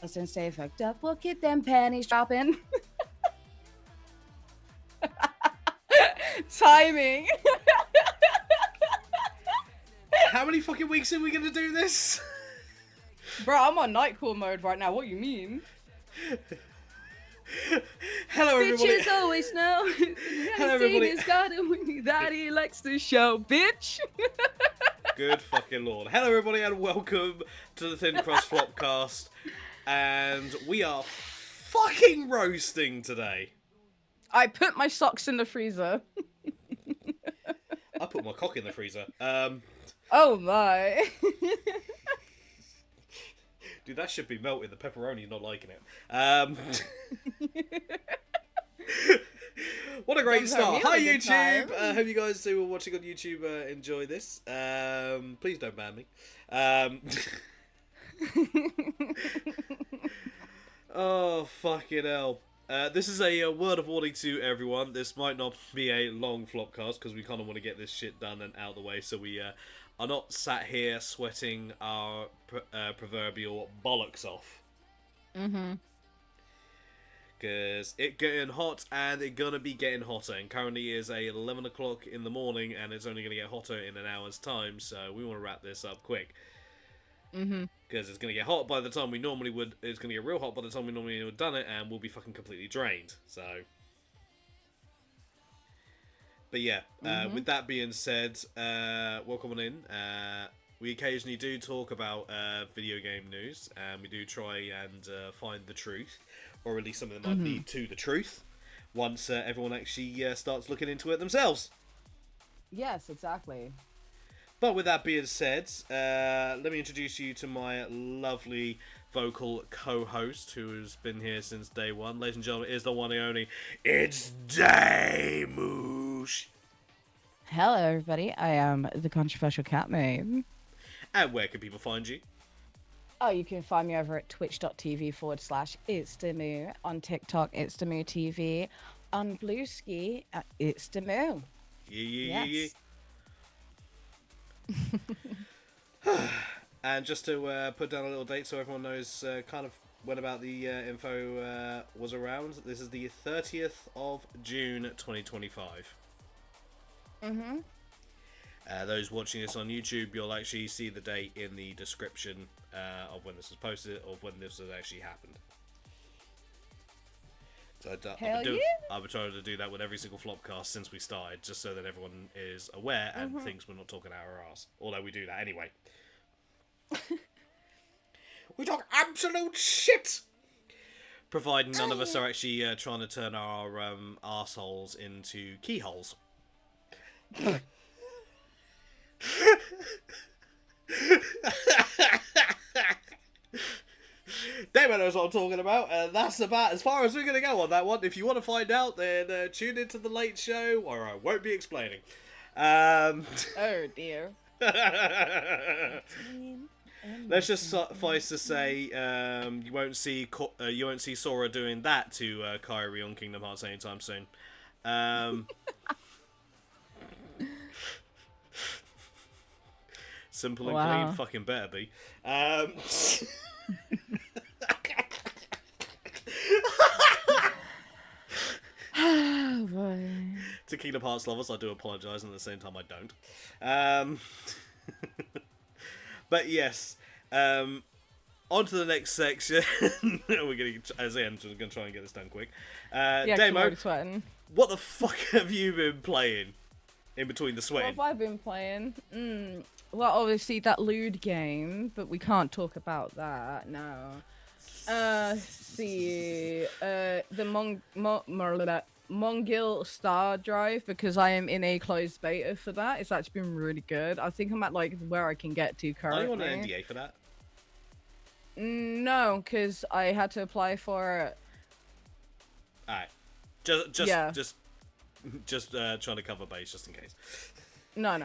and stay fucked up. We'll keep them panties dropping. Timing. How many fucking weeks are we gonna do this? Bro, I'm on nightcall mode right now. What you mean? Hello, everybody. Bitches always know. Hello, everybody. He's got it that he likes to show, bitch. Good fucking lord. Hello, everybody, and welcome to the Thin Crust Flopcast. And we are fucking roasting today. I put my socks in the freezer. I put my cock in the freezer. Oh my. Dude, that should be melted. The pepperoni's not liking it. What a great start. Hi, YouTube. Hope you guys who are watching on YouTube enjoy this. Please don't ban me. Oh, fucking hell. This is a word of warning to everyone. This might not be a long flopcast because we kind of want to get this shit done and out of the way, so we are not sat here sweating our proverbial bollocks off. Mm-hmm. Because it getting hot and it gonna be getting hotter, and currently is 11 o'clock in the morning and it's only gonna get hotter in an hour's time, so we want to wrap this up quick. Mm-hmm. Because it's gonna get hot by the time we normally would. It's gonna get real hot by the time we normally would have done it, and we'll be fucking completely drained. So, but yeah. With that being said, welcome on in. We occasionally do talk about video game news, and we do try and find the truth, or at least something that might lead to the truth. Once everyone actually starts looking into it themselves. Yes, exactly. But with that being said, let me introduce you to my lovely vocal co-host who has been here since day one. Ladies and gentlemen, is the one and only, it's Daymoosh. Hello, everybody. I am the controversial cat maid. And where can people find you? Oh, you can find me over at twitch.tv/itsdamoo, on TikTok, it's Damoo TV, on Blueski, it's Damoo. Yeah. And just to put down a little date so everyone knows kind of when about the info was around, this is the 30th of June 2025. Mm-hmm. Those watching this on YouTube, you'll actually see the date in the description of when this was posted, of when this has actually happened. So I've been trying to do that with every single Flopcast since we started, just so that everyone is aware and thinks we're not talking out our arse. Although we do that anyway. We talk absolute shit! Providing none of us are actually trying to turn our arseholes into keyholes. Damon knows what I'm talking about, and that's about as far as we're going to go on that one. If you want to find out, then tune into the late show, or I won't be explaining. Oh dear. Let's just suffice to say, you won't see Sora doing that to Kyrie on Kingdom Hearts anytime soon. Simple and clean, fucking better be. Oh boy. To Kingdom Hearts lovers, I do apologise, and at the same time I don't. But yes, on to the next section. We're going to, as I am, going to try and get this done quick. Damo, what the fuck have you been playing in between the sweating? What have I been playing? Well, obviously that lewd game, but we can't talk about that now. See, the Mongil Star Drive, because I am in a closed beta for that. It's actually been really good. I think I'm at like where I can get to currently. Are you on an NDA for that? No, because I had to apply for it. Alright. Just trying to cover base just in case. No.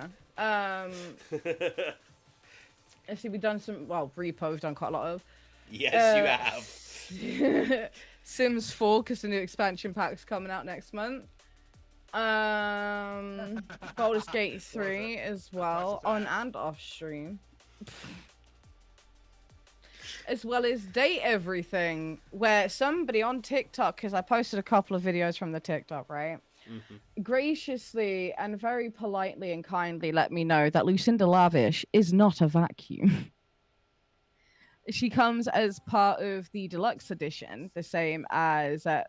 Let's see, we've done some, repo we've done quite a lot of. Yes, you have. Sims 4, because the new expansion pack's coming out next month. Baldur's Gate 3 as well, on and off stream. as well as date everything, where somebody on TikTok, because I posted a couple of videos from the TikTok, right? Hmm. Graciously and very politely and kindly let me know that Lucinda Lavish is not a vacuum. She comes as part of the deluxe edition, the same as I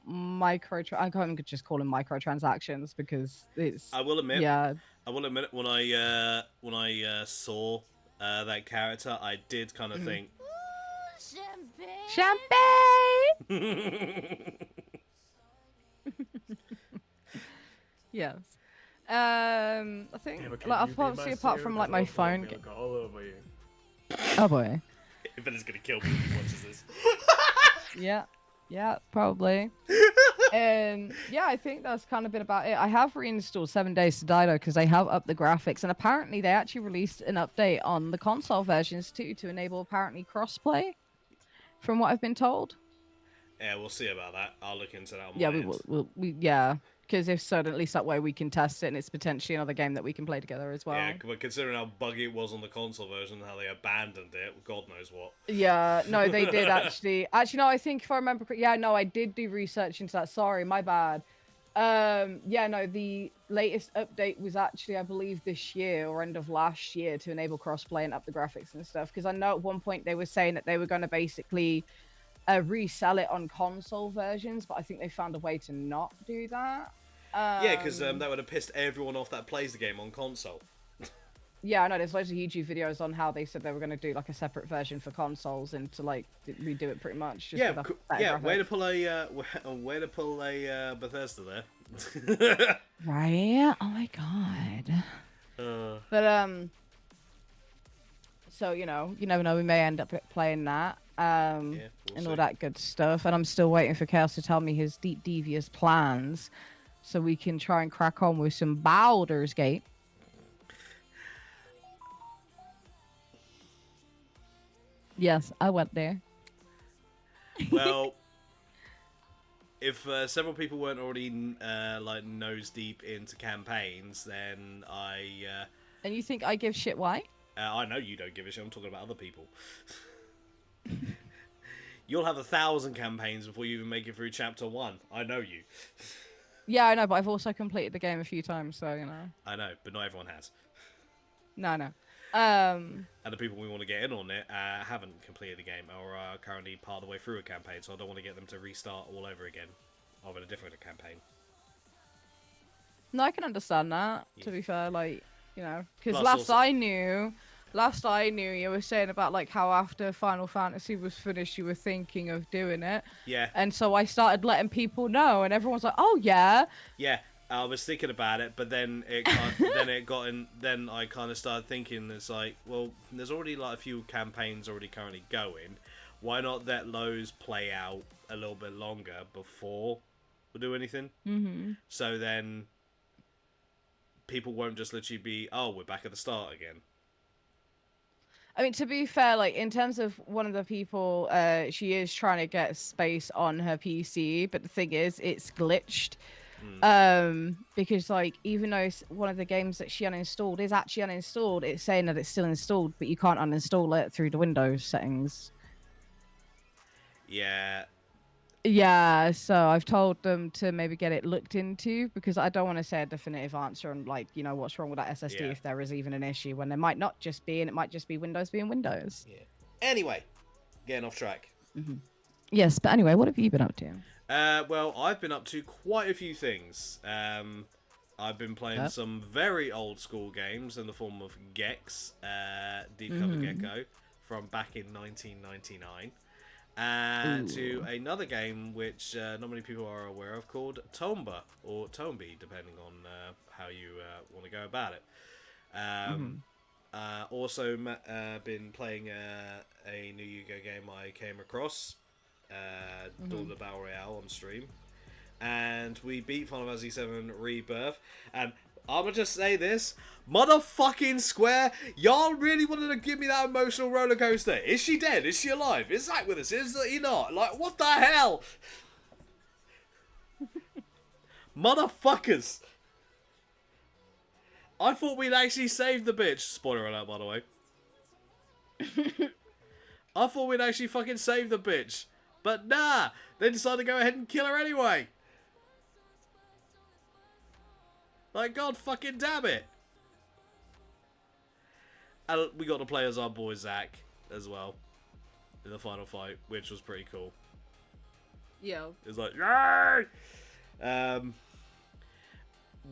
can't just call them microtransactions because it's I will admit, yeah. when I saw that character, I did kind of Mhm. think, Champagne. Yes. I think Yeah, but can like you be my obviously apart suit? from Because like I my will throw phone. milk all over you. Oh boy. "If it's gonna kill me if he watches this." Yeah. Yeah. Probably. Yeah, I think that's kind of been about it. I have reinstalled 7 Days to Die though because they have upped the graphics, and apparently they actually released an update on the console versions too to enable apparently crossplay. From what I've been told. Yeah, we'll see about that. I'll look into that on Yeah, my we end. will. Yeah, because if so, then at least that way we can test it, and it's potentially another game that we can play together as Yeah, well. but considering how buggy it was on the console version, how they abandoned it, God knows what. Yeah, no, they did actually. Actually, no, I think if I remember, yeah, no, I did do research into that. Sorry, my bad. Yeah, no, the latest update was actually, I believe, this year or end of last year to enable crossplay and up the graphics and stuff. Because I know at one point they were saying that they were going to basically resell it on console versions, but I think they found a way to not do that. Yeah, because that would have pissed everyone off that plays the game on console. Yeah, I know there's loads of YouTube videos on how they said they were going to do like a separate version for consoles and to like redo it pretty much just Yeah, with a better yeah. Way to graphics. pull a way to pull a Bethesda there. Right? Oh my god. uh, But so you never know, we may end up playing that. yeah, we'll And see. all that good stuff. And I'm still waiting for Chaos to tell me his deep devious plans so we can try and crack on with some Baldur's Gate. Yes, I went there. Well, if several people weren't already like nose deep into campaigns, then And you think I give shit why? I know you don't give a shit. I'm talking about other people. You'll have 1,000 campaigns before you even make it through chapter 1. I know you. Yeah, I know, but I've also completed the game a few times, so I know, but not everyone has. No, no. And the people we want to get in on it haven't completed the game or are currently part of the way through a campaign, so I don't want to get them to restart all over again of a different campaign. No, I can understand that. Yeah. To be fair, like because Plus last also- I knew, you were saying about like how after Final Fantasy was finished, you were thinking of doing it. Yeah. And so I started letting people know, and everyone's like, "Oh yeah." Yeah, I was thinking about it, but then then I kind of started thinking, it's like, well, there's already like a few campaigns already currently going. Why not let those play out a little bit longer before we do anything? Mm-hmm. So then people won't just literally be, oh, we're back at the start again. I mean, to be fair, like in terms of one of the people, she is trying to get space on her PC, but the thing is, it's glitched. Because like even though one of the games that she uninstalled is actually uninstalled, it's saying that it's still installed, but you can't uninstall it through the Windows settings. Yeah. Yeah, so I've told them to maybe get it looked into because I don't want to say a definitive answer on like what's wrong with that SSD Yeah. if there is even an issue when there might not just be, and it might just be Windows being Windows. Yeah. Anyway, getting off track. Mm-hmm. Yes, but anyway, what have you been up to? Well, I've been up to quite a few things. I've been playing some very old school games in the form of Gex, Deep Cover Gecko, from back in 1999. To another game which not many people are aware of called Tomba, or Tombi, depending on how you want to go about it. Also been playing a new Yu-Gi-Oh game I came across, Dawn of the Battle Royale on stream. And we beat Final Fantasy VII Rebirth, and I'ma just say this, motherfucking Square, y'all really wanted to give me that emotional roller coaster. Is she dead? Is she alive? Is Zack with us? Is he not? Like, what the hell? Motherfuckers. I thought we'd actually saved the bitch. Spoiler alert, by the way. I thought we'd actually fucking save the bitch. But nah, they decided to go ahead and kill her anyway. Like, god fucking damn it. And we got to play as our boy Zach as well in the final fight, which was pretty cool. Yeah. It was like, yay!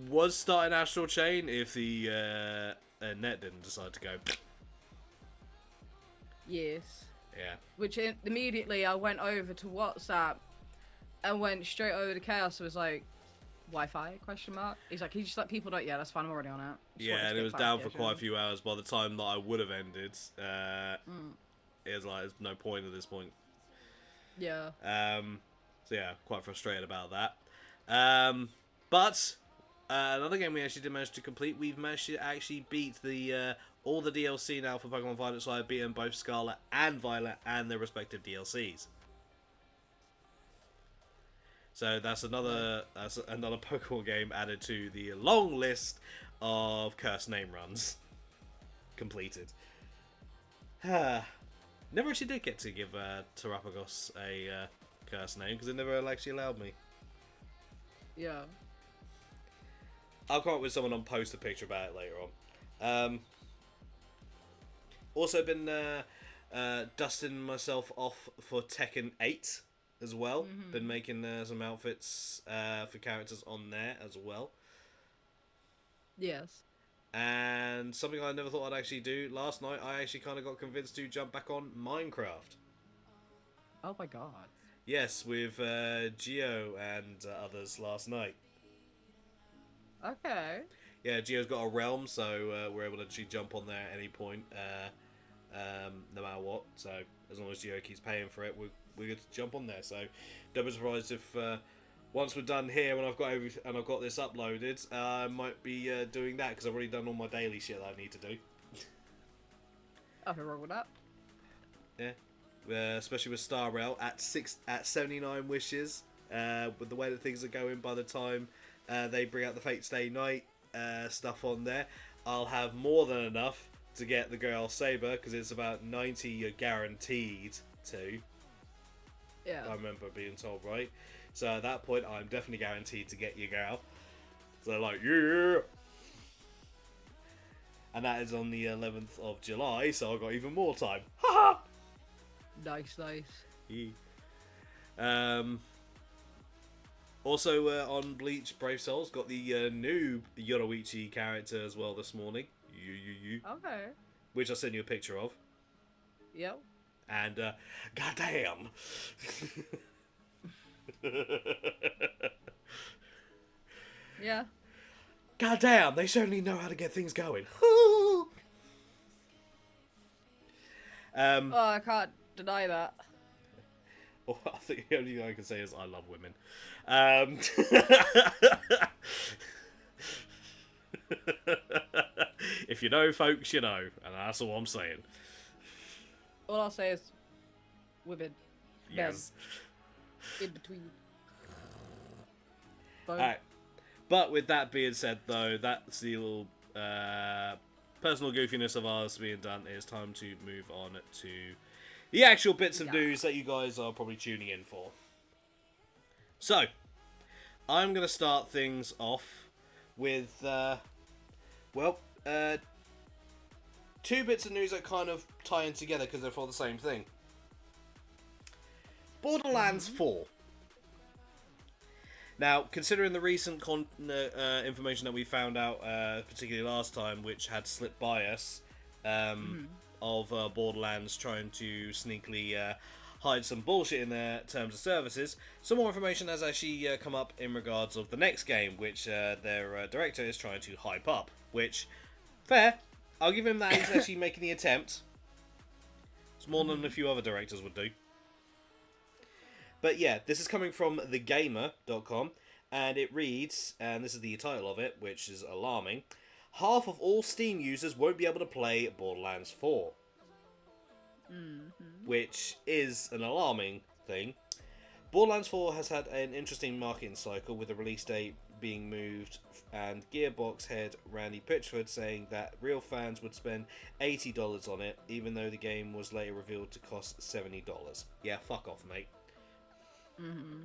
Was starting Astral Chain if the net didn't decide to go. Yes. Yeah. Which immediately I went over to WhatsApp and went straight over to Chaos and was like, Wi-Fi, question mark? He's like, can you just let people know? Yeah, that's fine, I'm already on it. Just wanted Yeah, to and get it was down for clarification. quite a few hours. By the time that I would have ended, it was like, there's no point at this point. Yeah. So yeah, quite frustrated about that. But another game we actually did manage to complete. We've managed to actually beat the all the DLC now for Pokemon Violet. So I've beaten both Scarlet and Violet and their respective DLCs. So that's another Pokemon game added to the long list of cursed name runs completed. Never actually did get to give Terapagos a cursed name because it never actually allowed me. Yeah. I'll come up with someone and post a picture about it later on. Also been dusting myself off for Tekken 8 as well. Been making some outfits for characters on there as well. Yes. And something I never thought I'd actually do. Last night I actually kind of got convinced to jump back on Minecraft. Oh my god. Yes, with Geo and others last night. Okay. Yeah, Geo's got a realm, so we're able to actually jump on there at any point, no matter what. So as long as Geo keeps paying for it, we're good to jump on there. So don't be surprised if once we're done here, when I've got this uploaded, I might be doing that because I've already done all my daily shit that I need to do. Nothing wrong with that. Yeah, especially with Star Rail at 79 wishes. With the way that things are going, by the time they bring out the Fate Stay Night stuff on there, I'll have more than enough to get the girl Saber because it's about 90 you're guaranteed to. Yeah. I remember being told, right? So at that point, I'm definitely guaranteed to get your girl. So like, yeah. And that is on the 11th of July, so I've got even more time. Haha. Nice. Yeah. Also on Bleach Brave Souls, got the new Yoruichi character as well this morning. You. Okay. Which I sent you a picture of. Yep. And, goddamn. Yeah. Goddamn, they certainly know how to get things going. Oh, I can't deny that. Well, I think the only thing I can say is I love women. If you know, folks, you know, and that's all I'm saying. All I'll say is women. Yes. Men. In between. Alright. But with that being said, though, that's the little personal goofiness of ours being done. It's time to move on to the actual bits of news that you guys are probably tuning in for. So, I'm going to start things off with, two bits of news that kind of tie in together because they're for the same thing. Borderlands 4. Now, considering the recent information that we found out, particularly last time, which had slipped by us, of Borderlands trying to sneakily hide some bullshit in their terms of services, some more information has actually come up in regards of the next game, which their director is trying to hype up. Which, fair, I'll give him that he's actually making the attempt. It's more than a few other directors would do. But yeah, this is coming from thegamer.com, and it reads, and this is the title of it, which is alarming: half of all Steam users won't be able to play Borderlands 4. Which is an alarming thing. Borderlands 4 has had an interesting marketing cycle with a release date being moved, and Gearbox head Randy Pitchford saying that real fans would spend $80 on it, even though the game was later revealed to cost $70. Yeah, fuck off, mate. Mm-hmm.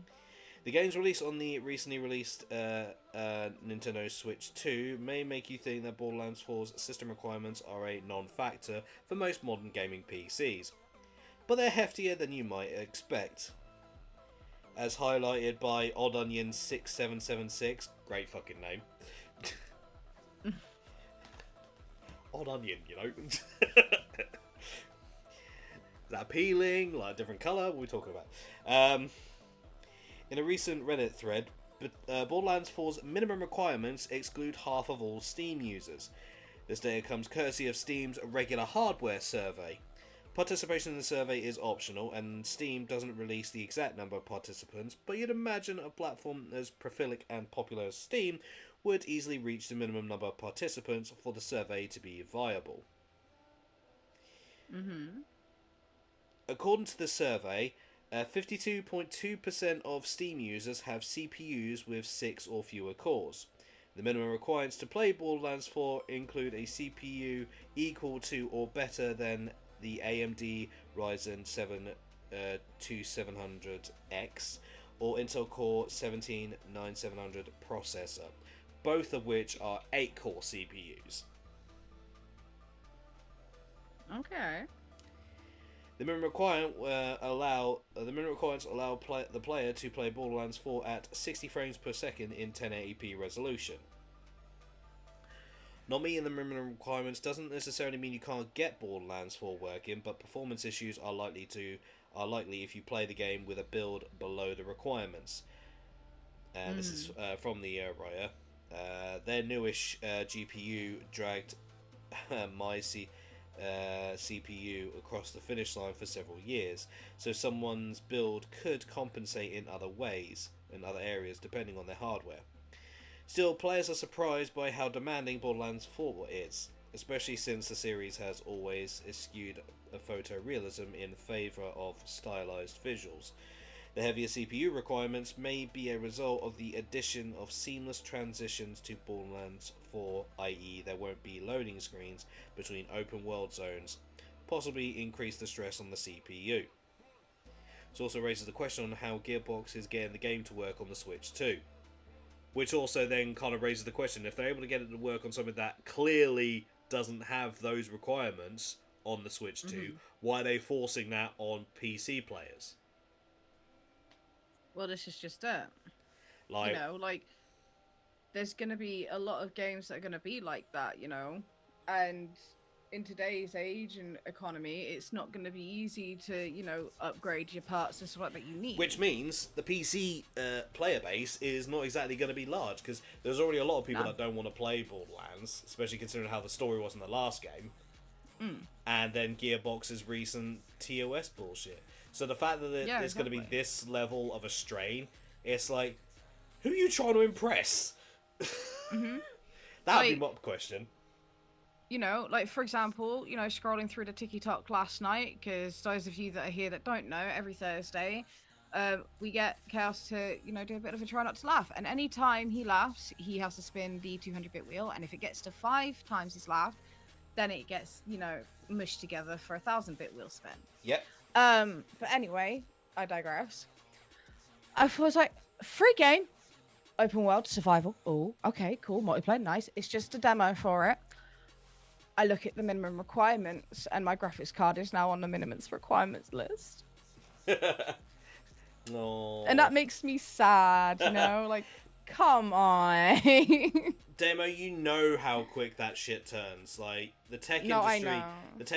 The game's release on the recently released Nintendo Switch 2 may make you think that Borderlands 4's system requirements are a non-factor for most modern gaming PCs, but they're heftier than you might expect. As highlighted by Odd Onion 6776, great fucking name. Odd Onion, you know. Is that appealing? Like a different colour? What are we talking about? In a recent Reddit thread, Borderlands 4's minimum requirements exclude half of all Steam users. This data comes courtesy of Steam's regular hardware survey. Participation in the survey is optional, and Steam doesn't release the exact number of participants, but you'd imagine a platform as prolific and popular as Steam would easily reach the minimum number of participants for the survey to be viable. Mm-hmm. According to the survey, 52.2% of Steam users have CPUs with 6 or fewer cores. The minimum requirements to play Borderlands 4 include a CPU equal to or better than the AMD Ryzen 7 2700X or Intel Core 17-9700 processor, both of which are 8-core CPUs. Okay. The minimum requirements allow the player to play Borderlands 4 at 60 frames per second in 1080p resolution. Not meeting the minimum requirements doesn't necessarily mean you can't get Borderlands 4 working, but performance issues are likely if you play the game with a build below the requirements. This is from the writer. Their newish GPU dragged my CPU across the finish line for several years, so someone's build could compensate in other ways, in other areas, depending on their hardware. Still, players are surprised by how demanding Borderlands 4 is, especially since the series has always eschewed a photorealism in favour of stylized visuals. The heavier CPU requirements may be a result of the addition of seamless transitions to Borderlands 4, i.e. there won't be loading screens between open world zones, possibly increase the stress on the CPU. This also raises the question on how Gearbox is getting the game to work on the Switch 2. Which also then kind of raises the question, if they're able to get it to work on something that clearly doesn't have those requirements on the Switch 2, why are they forcing that on PC players? Well, this is just it. Like, There's going to be a lot of games that are going to be like that, and in today's age and economy, it's not going to be easy to, upgrade your parts and stuff like that you need. Which means the PC player base is not exactly going to be large, because there's already a lot of people that don't want to play Borderlands, especially considering how the story was in the last game. And then Gearbox's recent TOS bullshit. So the fact that there's going to be this level of a strain, it's like, who are you trying to impress? That would be my question. For example, scrolling through the TikTok last night, because those of you that are here that don't know, every Thursday, we get Chaos to, do a bit of a try not to laugh. And any time he laughs, he has to spin the 200-bit wheel. And if it gets to 5 times he's laughed, then it gets, mushed together for a 1,000-bit wheel spin. Yep. But anyway, I digress. I was like, free game, open world, survival. Oh, okay, cool, multiplayer, nice. It's just a demo for it. I look at the minimum requirements, and my graphics card is now on the minimum requirements list. No. And that makes me sad, come on. Demo, you know how quick that shit turns. Like, the tech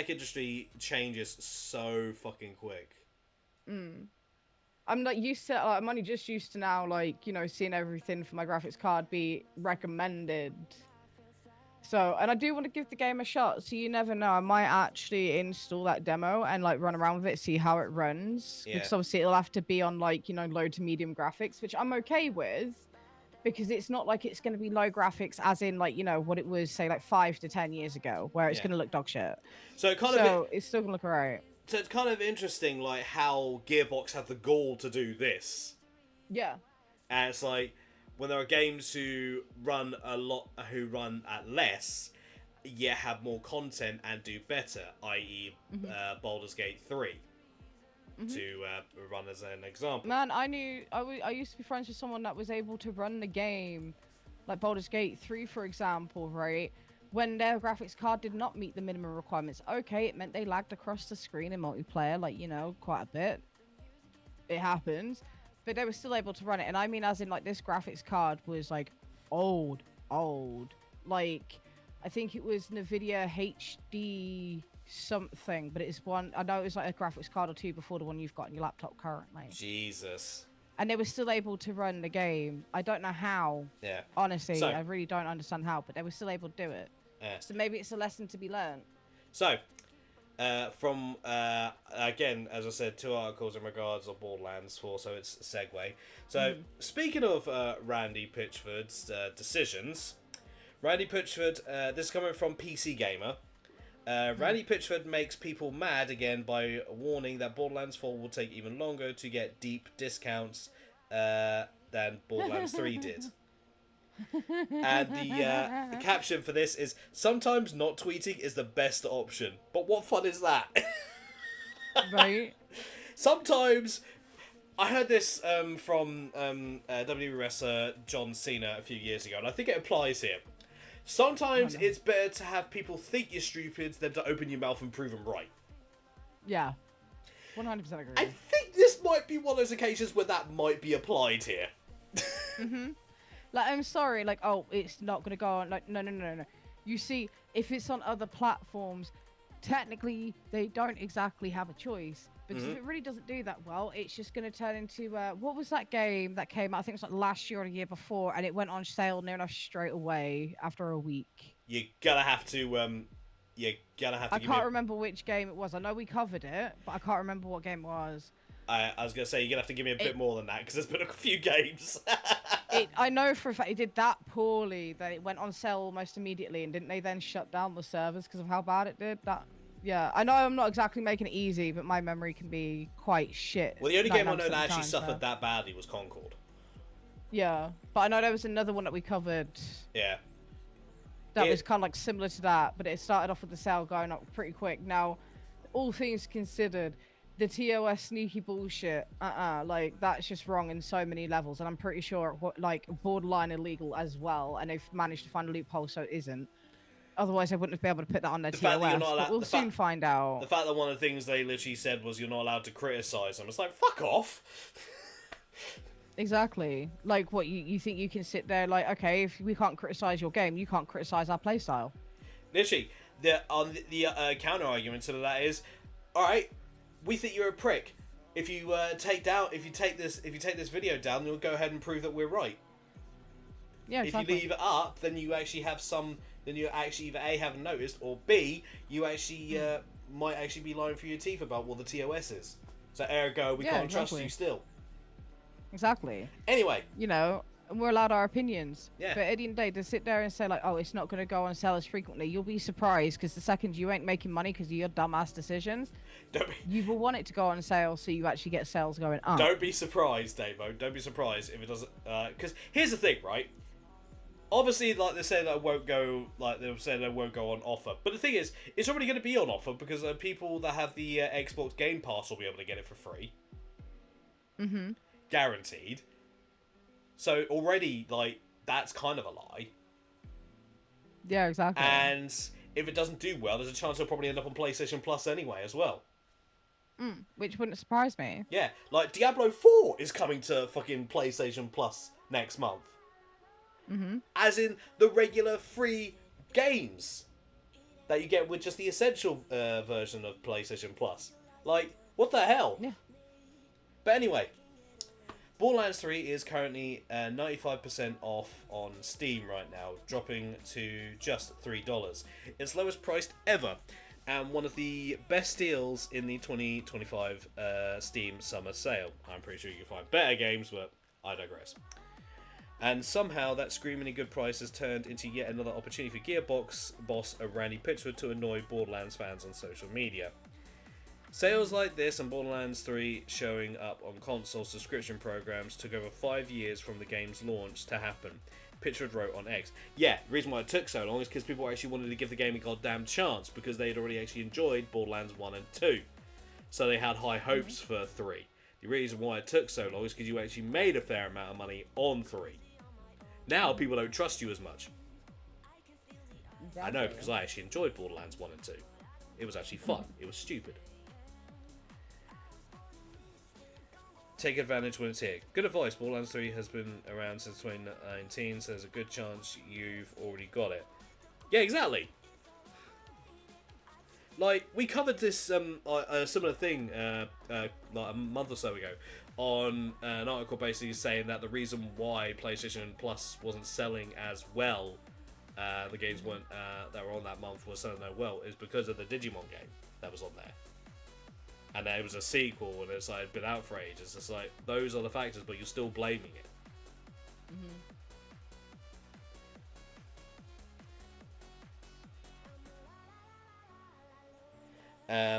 industry changes so fucking quick. I'm not used to, I'm only just used to now, seeing everything for my graphics card be recommended. So, and I do want to give the game a shot, so you never know. I might actually install that demo and, run around with it, see how it runs. Yeah. Because obviously it'll have to be on, low to medium graphics, which I'm okay with, because it's not like it's going to be low graphics as in, what it was, say, 5 to 10 years ago, where it's going to look dog shit. So it's still going to look alright. So it's kind of interesting, how Gearbox had the gall to do this. Yeah. And it's like, when there are games who run at less, yet have more content and do better, i.e., Baldur's Gate 3, to run as an example. Man, I used to be friends with someone that was able to run the game, like Baldur's Gate 3, for example, right? When their graphics card did not meet the minimum requirements. Okay, it meant they lagged across the screen in multiplayer, like, you know, quite a bit. It happens. But they were still able to run it. And I mean, as in, like, this graphics card was, like, old. Like, I think it was NVIDIA HD something, but it's one, I know it was like a graphics card or two before the one you've got on your laptop currently. Jesus. And they were still able to run the game. I don't know how. Yeah. Honestly, I really don't understand how, but they were still able to do it. Yeah. So maybe it's a lesson to be learned. So, from, again, as I said, 2 articles in regards of Borderlands 4, so it's a segue. So, speaking of Randy Pitchford's decisions, Randy Pitchford, this is coming from PC Gamer. Randy Pitchford makes people mad again by warning that Borderlands 4 will take even longer to get deep discounts than Borderlands 3 did. And the caption for this is, sometimes not tweeting is the best option. But what fun is that? Right? Sometimes, I heard this from WWE wrestler John Cena a few years ago, and I think it applies here. Sometimes it's better to have people think you're stupid than to open your mouth and prove them right. Yeah. 100% agree. I think this might be one of those occasions where that might be applied here. Like, I'm sorry, like, oh, it's not going to go on. Like, no. You see, if it's on other platforms, technically, they don't exactly have a choice. Because if it really doesn't do that well, it's just going to turn into, what was that game that came out? I think it was like last year or the year before, and it went on sale near enough straight away after a week. You're gonna have to, I can't remember which game it was. I know we covered it, but I can't remember what game it was. I was gonna say, you're gonna have to give me a bit more than that, because there's been a few games. I know for a fact it did that poorly that it went on sale almost immediately, and didn't they then shut down the servers because of how bad it did? Yeah, I know I'm not exactly making it easy, but my memory can be quite shit. Well, the only game I know that actually suffered that badly was Concord. Yeah, but I know there was another one that we covered. Yeah. That was kind of like similar to that, but it started off with the sale going up pretty quick. Now, all things considered, the TOS sneaky bullshit, like, that's just wrong in so many levels, and I'm pretty sure, like, borderline illegal as well, and they've managed to find a loophole so it isn't. Otherwise, I wouldn't be able to put that on their TOS, but we'll soon find out. The fact that one of the things they literally said was you're not allowed to criticise them. It's like, fuck off! Exactly. Like, what, you think you can sit there like, okay, if we can't criticise your game, you can't criticise our playstyle. Literally, the counter-argument to that is, alright, we think you're a prick. If you take this video down, you'll go ahead and prove that we're right. Yeah, exactly. If you leave it up, then you actually have then you actually either A, haven't noticed, or B, you actually might actually be lying through your teeth about what the TOS is. So ergo, we can't trust you still. Exactly. Anyway. You know, and we're allowed our opinions. Yeah. But at the end of the day, to sit there and say, like, oh, it's not going to go on sale as frequently, you'll be surprised, because the second you ain't making money because of your dumbass decisions, you will want it to go on sale so you actually get sales going up. Don't be surprised, Davo. Don't be surprised if it doesn't... Because here's the thing, right? Obviously, like, they're saying that it won't go... Like, they're saying that it won't go on offer. But the thing is, it's already going to be on offer because people that have the Xbox Game Pass will be able to get it for free. Mm-hmm. Guaranteed. So, already, like, that's kind of a lie. Yeah, exactly. And if it doesn't do well, there's a chance it'll probably end up on PlayStation Plus anyway, as well. Which wouldn't surprise me. Yeah, like, Diablo 4 is coming to fucking PlayStation Plus next month. Mm-hmm. As in the regular free games that you get with just the essential version of PlayStation Plus. Like, what the hell? Yeah. But anyway, Borderlands 3 is currently 95% off on Steam right now, dropping to just $3. It's lowest priced ever, and one of the best deals in the 2025 Steam summer sale. I'm pretty sure you can find better games, but I digress. And somehow that screamingly good price has turned into yet another opportunity for Gearbox boss Randy Pitchford to annoy Borderlands fans on social media. Sales like this and Borderlands 3 showing up on console subscription programs took over 5 years from the game's launch to happen. Pitchford wrote on X. Yeah, the reason why it took so long is because people actually wanted to give the game a goddamn chance because they'd already actually enjoyed Borderlands 1 and 2. So they had high hopes for 3. The reason why it took so long is because you actually made a fair amount of money on 3. Now people don't trust you as much. Exactly. I know, because I actually enjoyed Borderlands 1 and 2. It was actually fun. It was stupid. Take advantage when it's here. Good advice. Borderlands 3 has been around since 2019, so there's a good chance you've already got it. Yeah, exactly. Like, we covered this a similar thing like a month or so ago on an article basically saying that the reason why PlayStation Plus wasn't selling as well, the games weren't that were on that month were selling that well, is because of the Digimon game that was on there. And there was a sequel, and it's like been out for ages. It's like those are the factors, but you're still blaming it.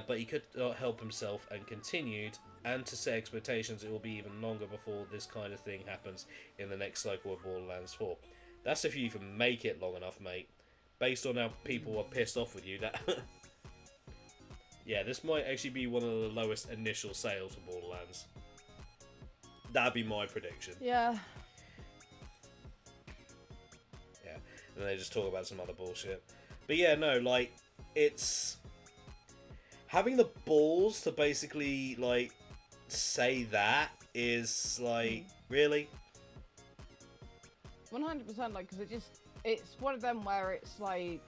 But he could not help himself and continued, and to set expectations, it will be even longer before this kind of thing happens in the next cycle of Borderlands 4. That's if you even make it long enough, mate. Based on how people are pissed off with you, that yeah, this might actually be one of the lowest initial sales for Borderlands. That'd be my prediction. Yeah. Yeah, and then they just talk about some other bullshit. But yeah, no, like, it's having the balls to basically, like, say that is, like, really? 100%, like, because it's one of them where it's like,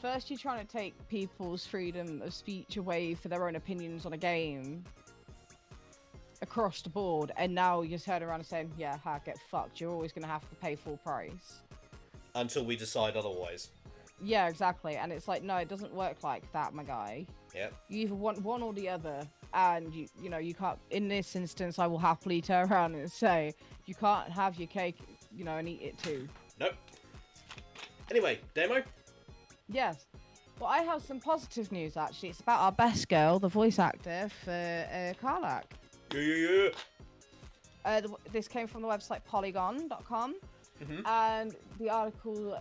first you're trying to take people's freedom of speech away for their own opinions on a game across the board, and now you're turning around and saying, yeah, get fucked, you're always going to have to pay full price. Until we decide otherwise. Yeah, exactly, and it's like, no, it doesn't work like that, my guy. Yep. You either want one or the other, and you know, you can't, in this instance, I will happily turn around and say, you can't have your cake, you know, and eat it too. Nope. Anyway, demo? Yes. Well, I have some positive news, actually. It's about our best girl, the voice actor for Karlach. Yeah. This came from the website polygon.com. And the article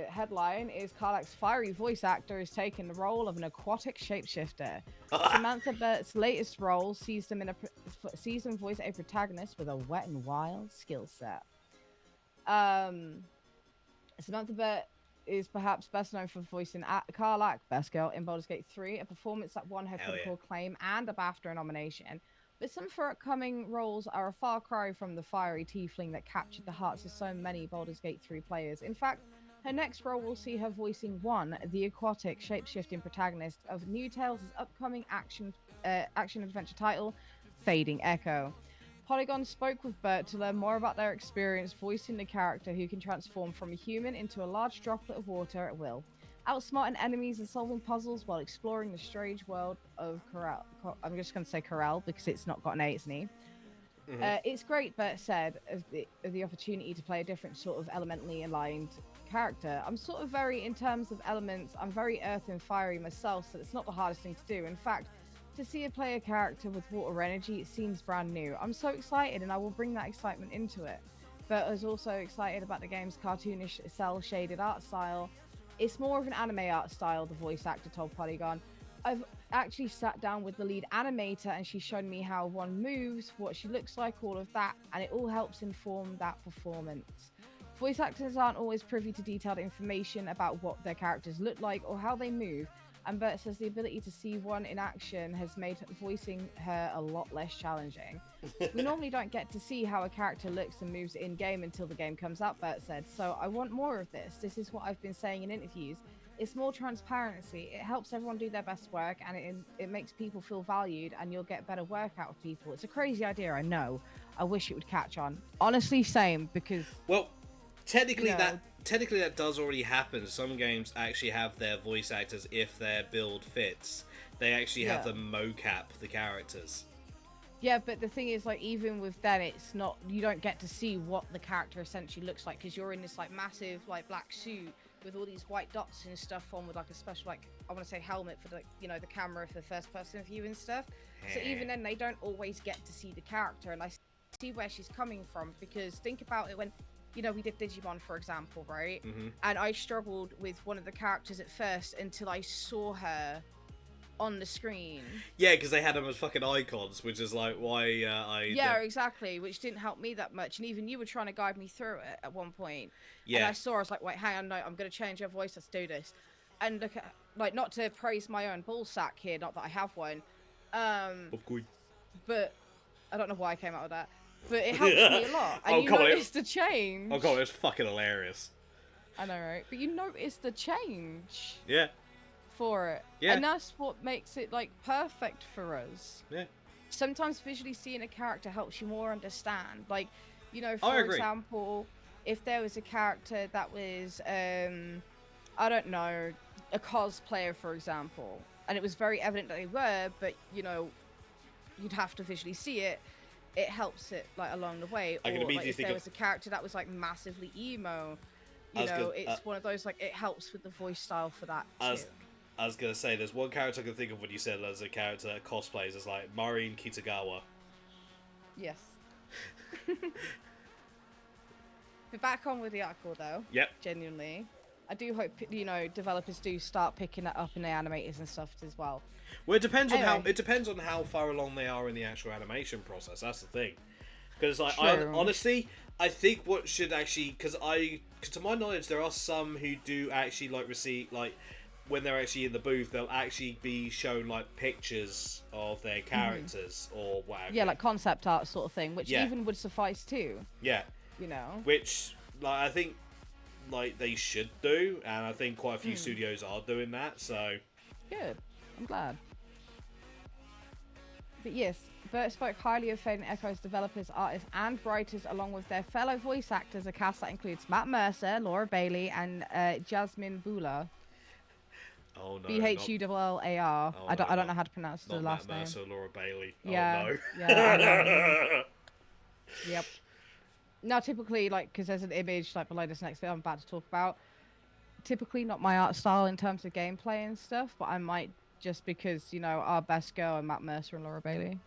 headline is Karlach's fiery voice actor is taking the role of an aquatic shapeshifter. Samantha Burt's latest role sees them voice a protagonist with a wet and wild skill set. Samantha Burt is perhaps best known for voicing Karlach, best girl, in Baldur's Gate 3, a performance that won her critical acclaim and a BAFTA nomination. But some of her upcoming roles are a far cry from the fiery tiefling that captured the hearts of so many Baldur's Gate 3 players. In fact, her next role will see her voicing the aquatic shape-shifting protagonist of New Tales' upcoming action-adventure title, Fading Echo. Polygon spoke with Burt to learn more about their experience voicing the character who can transform from a human into a large droplet of water at will, outsmarting enemies and solving puzzles while exploring the strange world of Corel. I'm just going to say Corel because it's not got an A, it's an E. It's great, Bert said, of the opportunity to play a different sort of elementally aligned character. I'm sort of in terms of elements, I'm very earth and fiery myself, so it's not the hardest thing to do. In fact, to see a player character with water energy, it seems brand new. I'm so excited, and I will bring that excitement into it. Bert is also excited about the game's cartoonish, cel-shaded art style. It's more of an anime art style, the voice actor told Polygon. I've actually sat down with the lead animator and she showed me how one moves, what she looks like, all of that, and it all helps inform that performance. Voice actors aren't always privy to detailed information about what their characters look like or how they move, and Bert says the ability to see one in action has made voicing her a lot less challenging. We normally don't get to see how a character looks and moves in-game until the game comes out, Bert said, so I want more of this. This is what I've been saying in interviews. It's more transparency. It helps everyone do their best work, and it makes people feel valued, and you'll get better work out of people. It's a crazy idea, I know. I wish it would catch on. Honestly, same, because... Well, technically that does already happen. Some games actually have their voice actors, if their build fits. They actually have them mocap the characters. Yeah, but the thing is, like, even with them, it's not... You don't get to see what the character essentially looks like, because you're in this, like, massive, like, black suit with all these white dots and stuff on, with like a special, like, I want to say helmet for the, you know, the camera for the first person view and stuff. So even then, they don't always get to see the character, and I see where she's coming from, because think about it, when, you know, we did Digimon, for example, right? And I struggled with one of the characters at first until I saw her on the screen. Yeah, because they had them as fucking icons, which is like why Yeah, exactly, which didn't help me that much, and even you were trying to guide me through it at one point. Yeah. And I saw, I was like, wait, hang on, no, I'm going to change her voice, let's do this. And look at, like, not to praise my own ball sack here, not that I have one, but I don't know why I came out with that, but it helps me a lot. And you noticed the change. Oh god, it's fucking hilarious. I know, right? But you noticed the change. Yeah. For it. Yeah. And that's what makes it, like, perfect for us. Yeah. Sometimes visually seeing a character helps you more understand. Like, you know, for example, if there was a character that was, I don't know, a cosplayer, for example, and it was very evident that they were, but, you know, you'd have to visually see it, it helps it, like, along the way. Or, like, if there was a character that was, like, massively emo, you know, it's one of those, like, it helps with the voice style for that, too. I was gonna say, there's one character I can think of when you said as a character that cosplays. It's like Maureen Kitagawa. Yes. But back on with the article, though. Yep. Genuinely, I do hope, you know, developers do start picking that up in the animators and stuff as well. Well, it depends on how far along they are in the actual animation process. That's the thing. Because like, honestly, I think what should actually, because to my knowledge, there are some who do actually like receive, like, when they're actually in the booth, they'll actually be shown like pictures of their characters or whatever. Yeah, like concept art sort of thing, which even would suffice too. Yeah. You know. Which, like, I think, like, they should do, and I think quite a few studios are doing that. So. Good. I'm glad. But yes, Bert spoke highly of Fading Echo's developers, artists, and writers, along with their fellow voice actors, a cast that includes Matt Mercer, Laura Bailey, and Jasmine Bula. Oh no! Bhular. I don't know how to pronounce the last name. Matt Mercer, Laura Bailey. Yeah. Oh no. Yeah. Yep. Now, typically, like, because there's an image like below this next bit I'm about to talk about. Typically, not my art style in terms of gameplay and stuff, but I might just because, you know, our best girl and Matt Mercer and Laura Bailey.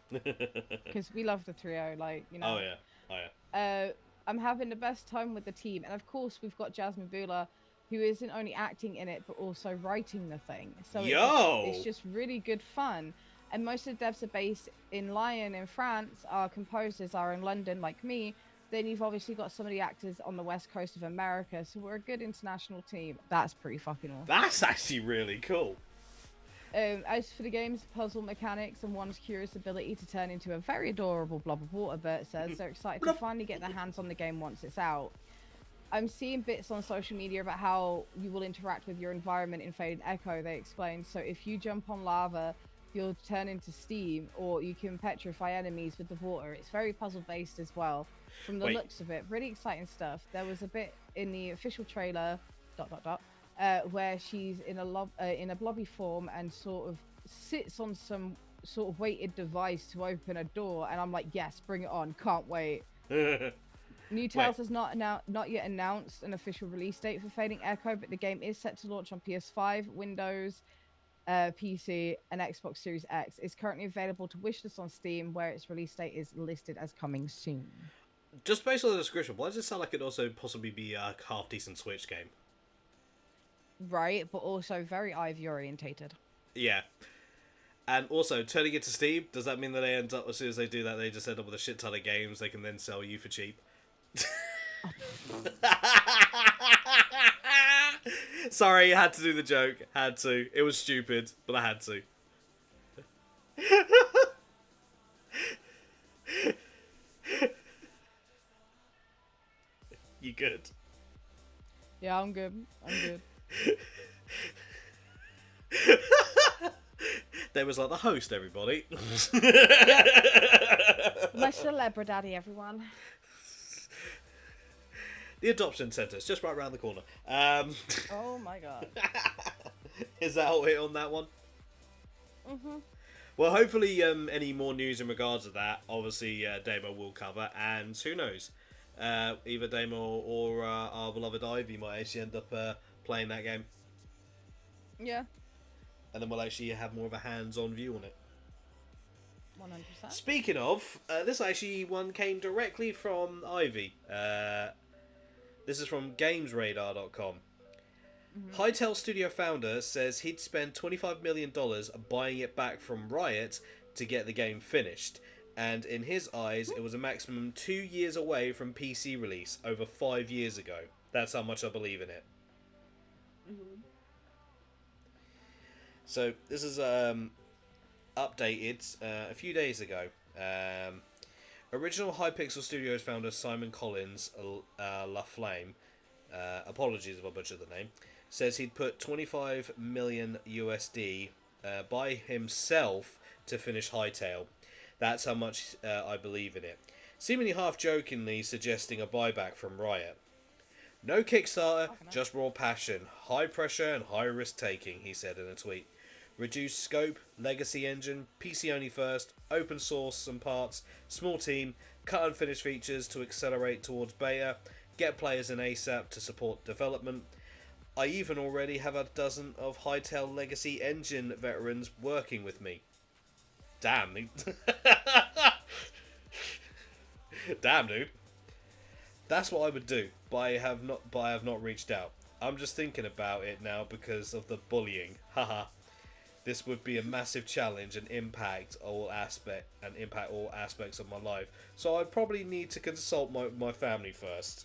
Because we love the trio, like, you know. Oh yeah. I'm having the best time with the team, and of course we've got Jasmine Bhular, who isn't only acting in it, but also writing the thing. So it's just really good fun. And most of the devs are based in Lyon in France. Our composers are in London, like me. Then you've obviously got some of the actors on the west coast of America. So we're a good international team. That's pretty fucking awesome. That's actually really cool. As for the game's puzzle mechanics and one's curious ability to turn into a very adorable blob of water, Bert says they're excited to finally get their hands on the game once it's out. I'm seeing bits on social media about how you will interact with your environment in Fading Echo, they explained. So if you jump on lava, you'll turn into steam, or you can petrify enemies with the water. It's very puzzle-based as well, from the looks of it. Really exciting stuff. There was a bit in the official trailer, where she's in a blobby form and sort of sits on some sort of weighted device to open a door, and I'm like, yes, bring it on, can't wait. New Tales has not yet announced an official release date for Fading Echo, but the game is set to launch on PS5, Windows, PC, and Xbox Series X. It's currently available to wishlist on Steam, where its release date is listed as coming soon. Just based on the description, why does it sound like it'd also possibly be a half-decent Switch game? Right, but also very Ivy orientated. Yeah. And also, turning it to Steam, does that mean that they end up, as soon as they do that, they just end up with a shit ton of games they can then sell you for cheap? Sorry, I had to do the joke. Had to. It was stupid, but I had to. You good? Yeah, I'm good. There was like the host, everybody. My celebrity daddy, everyone. The adoption centre's just right around the corner. Oh my god. Is that all hit on that one? Mm-hmm. Well, hopefully any more news in regards to that, obviously Damo will cover, and who knows, either Damo or our beloved Ivy might actually end up playing that game. Yeah. And then we'll actually have more of a hands-on view on it. 100%. Speaking of, this actually one came directly from Ivy. This is from GamesRadar.com. Hytale Studio founder says he'd spend $25 million buying it back from Riot to get the game finished. And in his eyes, it was a maximum 2 years away from PC release, over 5 years ago. That's how much I believe in it. So, this is updated a few days ago. Original Hypixel Studios founder Simon Collins LaFlame, apologies if I butchered the name, says he'd put 25 million USD by himself to finish Hytale. That's how much I believe in it. Seemingly half-jokingly suggesting a buyback from Riot. No Kickstarter, just raw passion, high pressure and high risk taking, he said in a tweet. Reduced scope, legacy engine, PC only first, open source some parts, small team, cut unfinished features to accelerate towards beta, get players in ASAP to support development. I even already have a dozen of Hytale legacy engine veterans working with me. Damn. Damn, dude. That's what I would do, but I have not reached out. I'm just thinking about it now because of the bullying. Haha. This would be a massive challenge and impact all aspects of my life. So I'd probably need to consult my family first.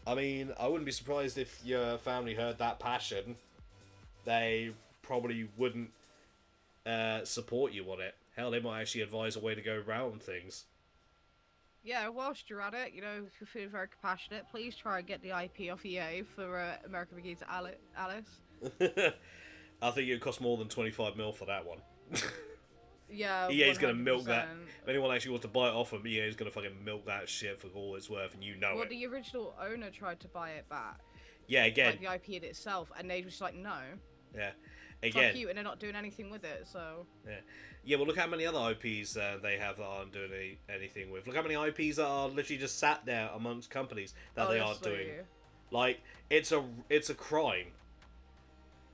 I mean, I wouldn't be surprised if your family heard that passion. They probably wouldn't support you on it. Hell, they might actually advise a way to go around things. Yeah, whilst you're at it, you know, if you're feeling very compassionate, please try and get the IP off EA for American Begins Alice. I think it would cost more than 25 mil for that one. Yeah, EA's 100%. going to milk that. If anyone actually wants to buy it off them, EA's going to fucking milk that shit for all it's worth, and you know well, it. the original owner tried to buy it back. Yeah, again. Like the IP in itself, and they were just like, no. Yeah. Again. Fuck you, and they're not doing anything with it, so... Yeah. Yeah, well, look how many other IPs they have that aren't doing anything with. Look how many IPs that are literally just sat there amongst companies that they aren't doing. Like, it's a crime.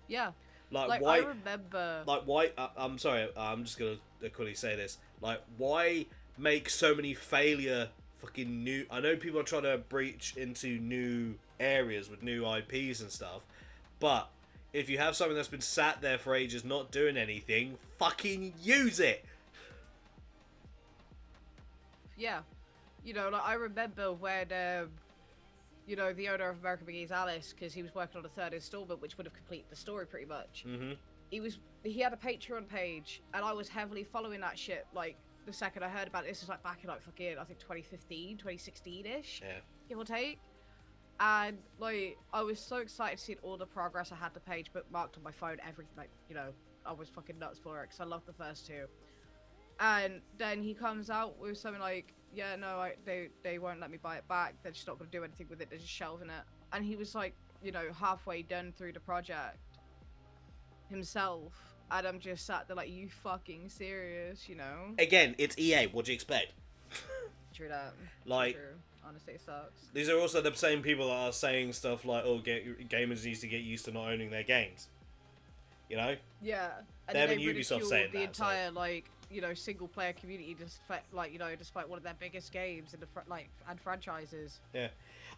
Yeah. Like why? I remember. Like why? I'm sorry. I'm just gonna quickly say this. Like, why make so many failure fucking new? I know people are trying to breach into new areas with new IPs and stuff, but if you have something that's been sat there for ages not doing anything, fucking use it. Yeah, you know, like I remember when. You know, the owner of American Begins Alice, because he was working on a third installment, which would have completed the story pretty much. Mm-hmm. He had a Patreon page, and I was heavily following that shit. Like the second I heard about it, this was like back in like fucking I think 2015, 2016ish, give or take. And like I was so excited to see all the progress. I had the page bookmarked on my phone, everything. Like, you know, I was fucking nuts for it because I loved the first two. And then he comes out with something like, yeah, no, they won't let me buy it back. They're just not going to do anything with it. They're just shelving it. And he was like, you know, halfway done through the project himself. And I'm just sat there like, you fucking serious, you know? Again, it's EA. What do you expect? True that. Like, true. Honestly, it sucks. These are also the same people that are saying stuff like, oh, gamers need to get used to not owning their games. You know? Yeah. And They're then in they Ubisoft saying the that, entire, like, you know, single player community, despite, like, you know, despite one of their biggest games in the and franchises. Yeah,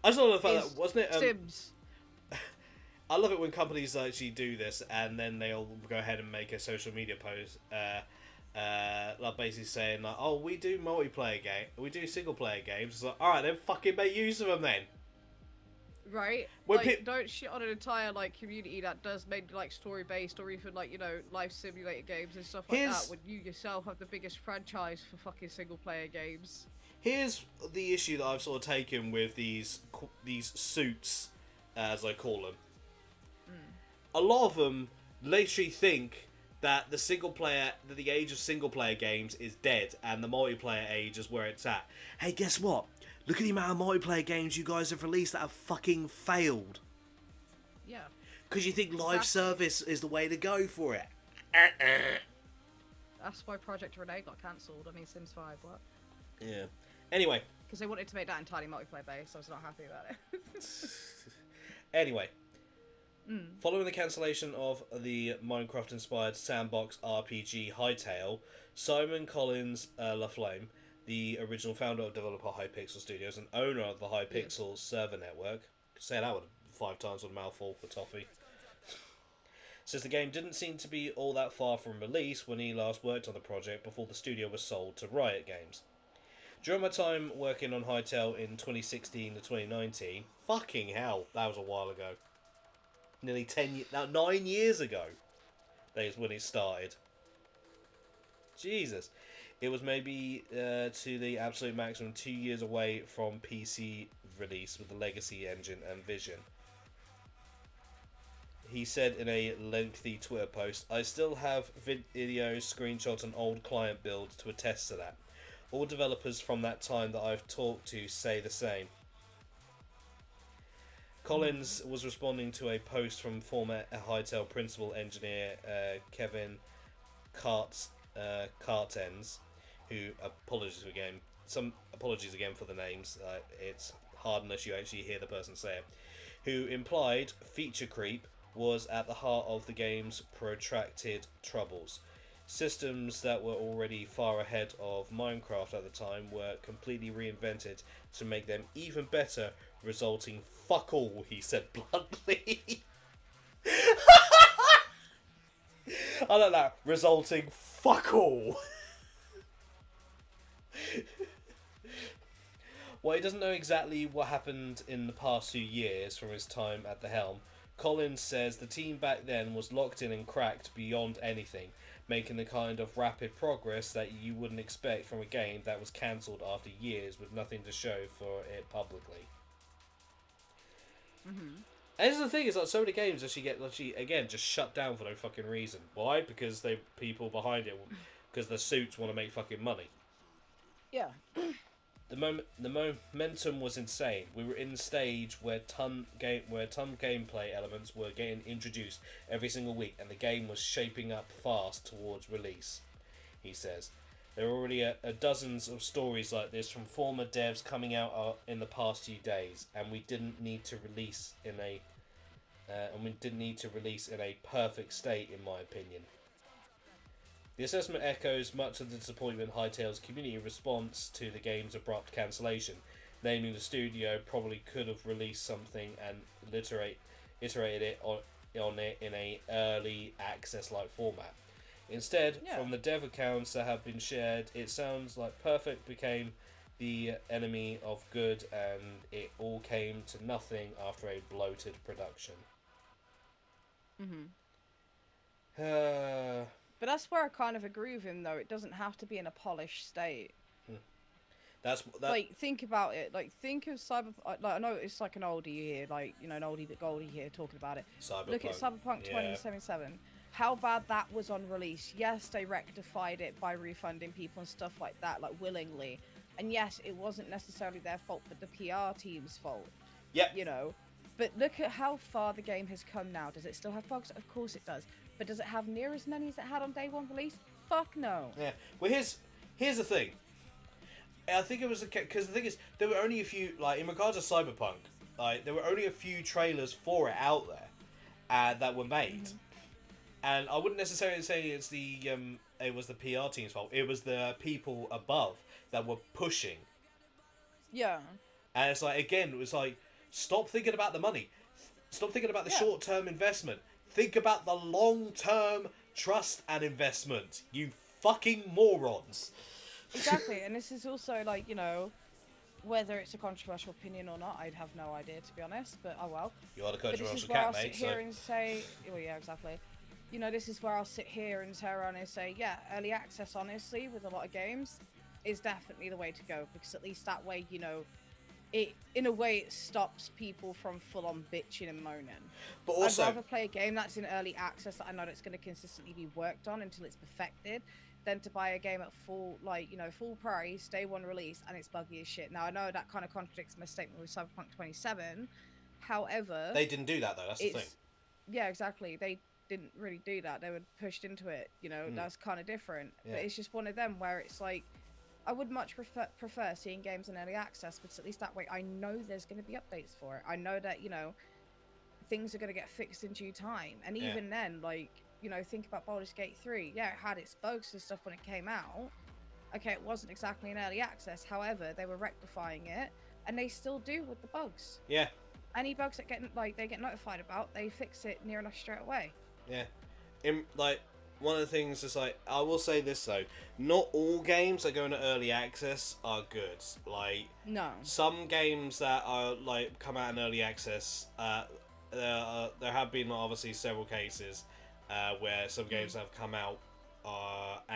I just love the fact that, wasn't it? Sims. I love it when companies actually do this, and then they'll go ahead and make a social media post, like basically saying like, "Oh, we do multiplayer game, we do single player games." It's like, all right, then fucking make use of them then. Right, when like don't shit on an entire like community that does maybe like story based or even like, you know, life simulator games and stuff like that. When you yourself have the biggest franchise for fucking single player games. Here's the issue that I've sort of taken with these suits, as I call them. A lot of them literally think that the age of single player games is dead and the multiplayer age is where it's at. Hey, guess what? Look at the amount of multiplayer games you guys have released that have fucking failed. Yeah. Because you think live service is the way to go for it. That's why Project Renee got cancelled. I mean, Sims 5, what? Yeah. Anyway. Because they wanted to make that entirely multiplayer based, so I was not happy about it. Anyway. Following the cancellation of the Minecraft-inspired sandbox RPG Hytale, Simon Collins Laflame, the original founder of developer Hypixel Studios and owner of the Hypixel server network, say that 5 times with a mouthful for toffee, says the game didn't seem to be all that far from release when he last worked on the project before the studio was sold to Riot Games. During my time working on Hytale in 2016 to 2019, fucking hell, that was a while ago. Nearly 9 years ago, that is when it started. Jesus. It was maybe to the absolute maximum 2 years away from PC release with the legacy engine and vision. He said in a lengthy Twitter post, I still have videos, screenshots and old client builds to attest to that. All developers from that time that I've talked to say the same. Collins was responding to a post from former Hytale principal engineer Kevin Cartens, who apologies again for the names. It's hard unless you actually hear the person say it. Who implied feature creep was at the heart of the game's protracted troubles. Systems that were already far ahead of Minecraft at the time were completely reinvented to make them even better, resulting fuck all, he said bluntly. I don't know, resulting fuck all. While he doesn't know exactly what happened in the past few years from his time at the helm, Collins says the team back then was locked in and cracked beyond anything, making the kind of rapid progress that you wouldn't expect from a game that was cancelled after years with nothing to show for it publicly. And this is the thing, is like so many games actually again just shut down for no fucking reason. Why? Because people behind it, because the suits want to make fucking money. Yeah. The momentum was insane. We were in the stage where ton gameplay elements were getting introduced every single week, and the game was shaping up fast towards release. He says there are already dozens of stories like this from former devs coming out in the past few days, and we didn't need to release in a perfect state, in my opinion. The assessment echoes much of the disappointment Hytale's community response to the game's abrupt cancellation, naming the studio probably could have released something and iterated it on it in a early access-like format. Instead, from the dev accounts that have been shared, it sounds like Perfect became the enemy of good and it all came to nothing after a bloated production. But that's where I kind of agree with him, though. It doesn't have to be in a polished state. Like, think about it. Like, think of Cyberpunk. Like, I know it's like an oldie here, like, you know, an oldie but goldie here talking about it. Look at Cyberpunk 2077. How bad that was on release. Yes, they rectified it by refunding people and stuff like that, like, willingly. And yes, it wasn't necessarily their fault, but the PR team's fault. Yep. You know? But look at how far the game has come now. Does it still have bugs? Of course it does. But does it have near as many as it had on day one release? Fuck no. Yeah. Well, here's the thing. I think it was because the thing is there were only a few, like in regards to Cyberpunk, like there were only a few trailers for it out there, that were made, and I wouldn't necessarily say it was the PR team's fault. It was the people above that were pushing. Yeah. And it's like again, it was like stop thinking about the money, stop thinking about the short-term investment. Think about the long-term trust and investment. You fucking morons. Exactly, and this is also like, you know, whether it's a controversial opinion or not, I'd have no idea, to be honest, but oh well. You are the controversial cat, I'll mate, sit here and say, well, yeah, exactly. You know, this is where I'll sit here and turn around and say, yeah, early access, honestly, with a lot of games, is definitely the way to go, because at least that way, you know, it, in a way, it stops people from full-on bitching and moaning. But also, I'd rather play a game that's in early access that I know that's going to consistently be worked on until it's perfected, than to buy a game at full, like, you know, full price, day one release, and it's buggy as shit. Now, I know that kind of contradicts my statement with Cyberpunk 27. However, they didn't do that though. That's the thing. Yeah, exactly. They didn't really do that. They were pushed into it. You know, that's kind of different. Yeah. But it's just one of them where it's like, I would much prefer seeing games in early access, because at least that way I know there's going to be updates for it. I know that, you know, things are going to get fixed in due time. And Yeah. even then, like, you know, think about Baldur's Gate 3. Yeah, it had its bugs and stuff when it came out. Okay, it wasn't exactly an early access. However, they were rectifying it, and they still do with the bugs. Yeah. Any bugs that they get notified about, they fix it near enough straight away. Yeah. Like, one of the things is, like, I will say this though, not all games that go into early access are good. Like, No. some games that are, like, come out in early access, there have been obviously several cases where some games have come out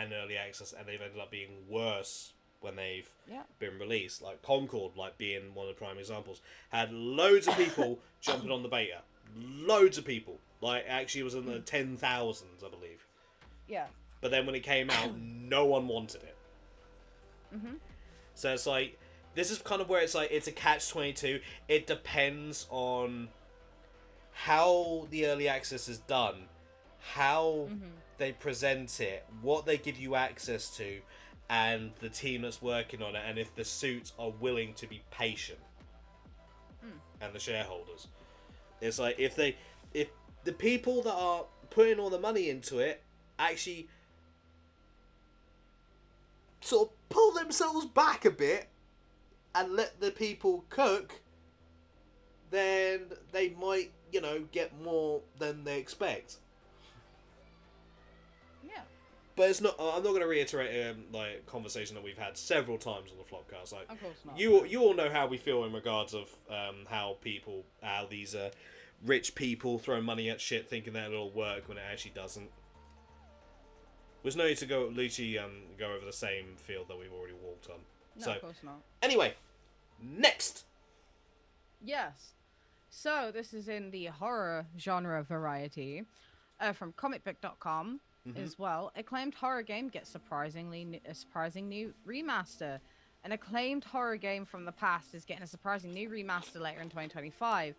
in early access and they've ended up being worse when they've been released. Like Concord, like being one of the prime examples, had loads of people jumping on the beta. Loads of people. Like, actually it was in the 10,000s, I believe. Yeah. But then when it came out, no one wanted it. Mm-hmm. So it's like, this is kind of where it's like, it's a catch-22. It depends on how the early access is done, how they present it, what they give you access to, and the team that's working on it, and if the suits are willing to be patient. And the shareholders. It's like, if the people that are putting all the money into it actually sort of pull themselves back a bit and let the people cook, then they might, you know, get more than they expect. Yeah. But it's not. I'm not going to reiterate like conversation that we've had several times on the Flopcast. Like, Of course not. You all know how we feel in regards of how these rich people throw money at shit thinking that it'll work when it actually doesn't. There's no need to go over the same field that we've already walked on. No, So, of course not. anyway, next. Yes. So this is in the horror genre variety, from comicbook.com as well. Acclaimed horror game gets a surprising new remaster. An acclaimed horror game from the past is getting a surprising new remaster later in 2025.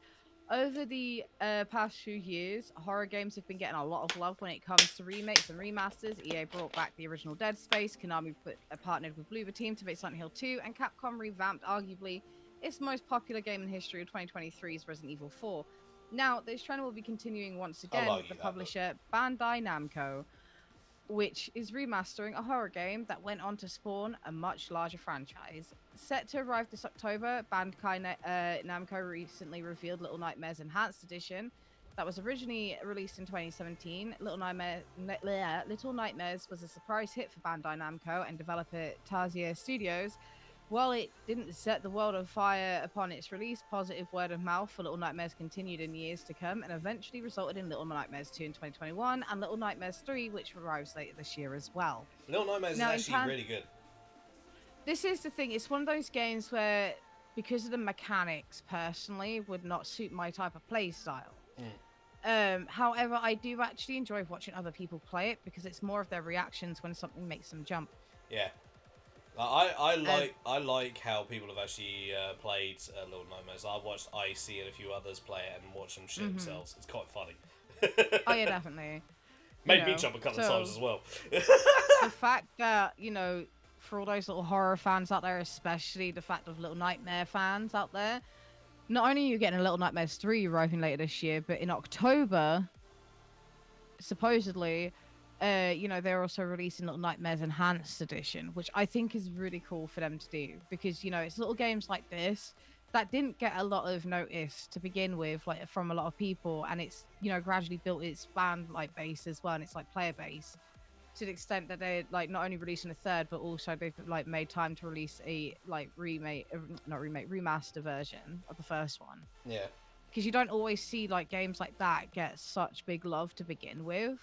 Over the past few years, horror games have been getting a lot of love when it comes to remakes and remasters. EA brought back the original Dead Space, Konami partnered with Bloober Team to make Silent Hill 2, and Capcom revamped arguably its most popular game in history of 2023's Resident Evil 4. Now, this trend will be continuing once again with the publisher Bandai Namco, which is remastering a horror game that went on to spawn a much larger franchise. Set to arrive this October, Bandai Namco recently revealed Little Nightmares Enhanced Edition that was originally released in 2017. Little Nightmares was a surprise hit for Bandai Namco and developer Tarsier Studios. While it didn't set the world on fire upon its release, positive word of mouth for Little Nightmares continued in years to come and eventually resulted in Little Nightmares 2 in 2021 and Little Nightmares 3, which arrives later this year as well. Little Nightmares is actually really good. This is the thing. It's one of those games where, because of the mechanics, personally, would not suit my type of play style. However, I do actually enjoy watching other people play it because it's more of their reactions when something makes them jump. Yeah. I like how people have actually played Little Nightmares. I've watched Icy and a few others play it and watch them shit themselves. It's quite funny. Oh yeah, definitely. Made me jump a couple of times as well. The fact that, you know, for all those little horror fans out there, especially the fact of Little Nightmare fans out there, not only are you getting a Little Nightmares 3 arriving later this year, but in October, supposedly, you know, they're also releasing Little Nightmares Enhanced Edition, which I think is really cool for them to do because, you know, it's little games like this that didn't get a lot of notice to begin with, like from a lot of people, and it's, you know, gradually built its fan like base as well, and it's like player base to the extent that they're like not only releasing a third, but also they've like made time to release a like remaster version of the first one. Yeah. Because you don't always see like games like that get such big love to begin with.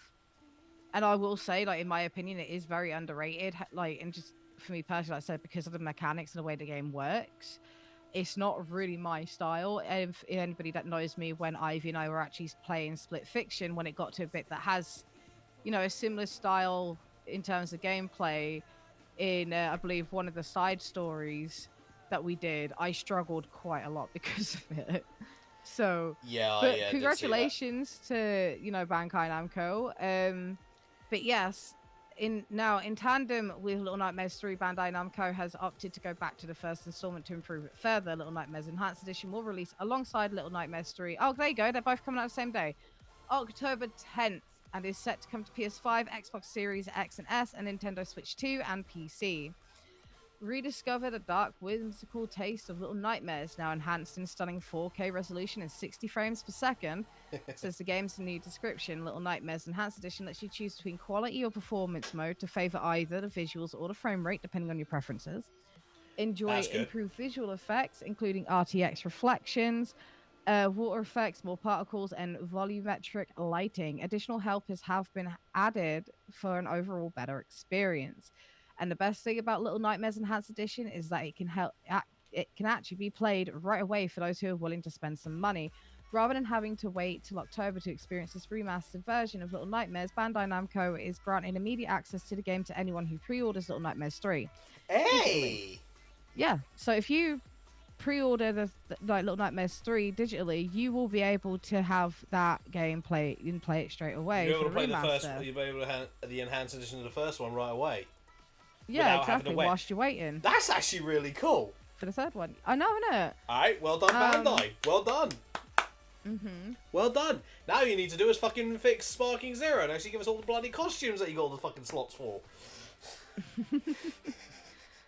And I will say, like, in my opinion, it is very underrated. Like, and just for me personally, like I said, because of the mechanics and the way the game works, it's not really my style. And if anybody that knows me, when Ivy and I were actually playing Split Fiction, when it got to a bit that has, you know, a similar style in terms of gameplay, in I believe one of the side stories that we did, I struggled quite a lot because of it. So but congratulations to, you know, Bandai Namco. But yes, in tandem with Little Nightmares 3, Bandai Namco has opted to go back to the first installment to improve it further. Little Nightmares Enhanced Edition will release alongside Little Nightmares 3. Oh, there you go. They're both coming out the same day, October 10th, and is set to come to PS5, Xbox Series X and S, and Nintendo Switch 2 and PC. Rediscover the dark, whimsical taste of Little Nightmares, now enhanced in stunning 4K resolution and 60 frames per second. Says the game's new description. Little Nightmares Enhanced Edition lets you choose between quality or performance mode to favor either the visuals or the frame rate, depending on your preferences. Enjoy improved visual effects, including RTX reflections, water effects, more particles, and volumetric lighting. Additional helpers have been added for an overall better experience. And the best thing about Little Nightmares Enhanced Edition is that it can actually be played right away for those who are willing to spend some money. Rather than having to wait till October to experience this remastered version of Little Nightmares, Bandai Namco is granting immediate access to the game to anyone who pre-orders Little Nightmares 3. Hey! Digitally. Yeah, so if you pre-order the Little Nightmares 3 digitally, you will be able to have that game play it straight away. You'll be able to play the first. You'll be able to have the enhanced edition of the first one right away. Yeah, exactly. Whilst you're waiting. That's actually really cool. For the third one, I know, innit? All right, well done, Bandai. Well done. Well done. Now you need to do is fucking fix Sparking Zero and actually give us all the bloody costumes that you got all the fucking slots for.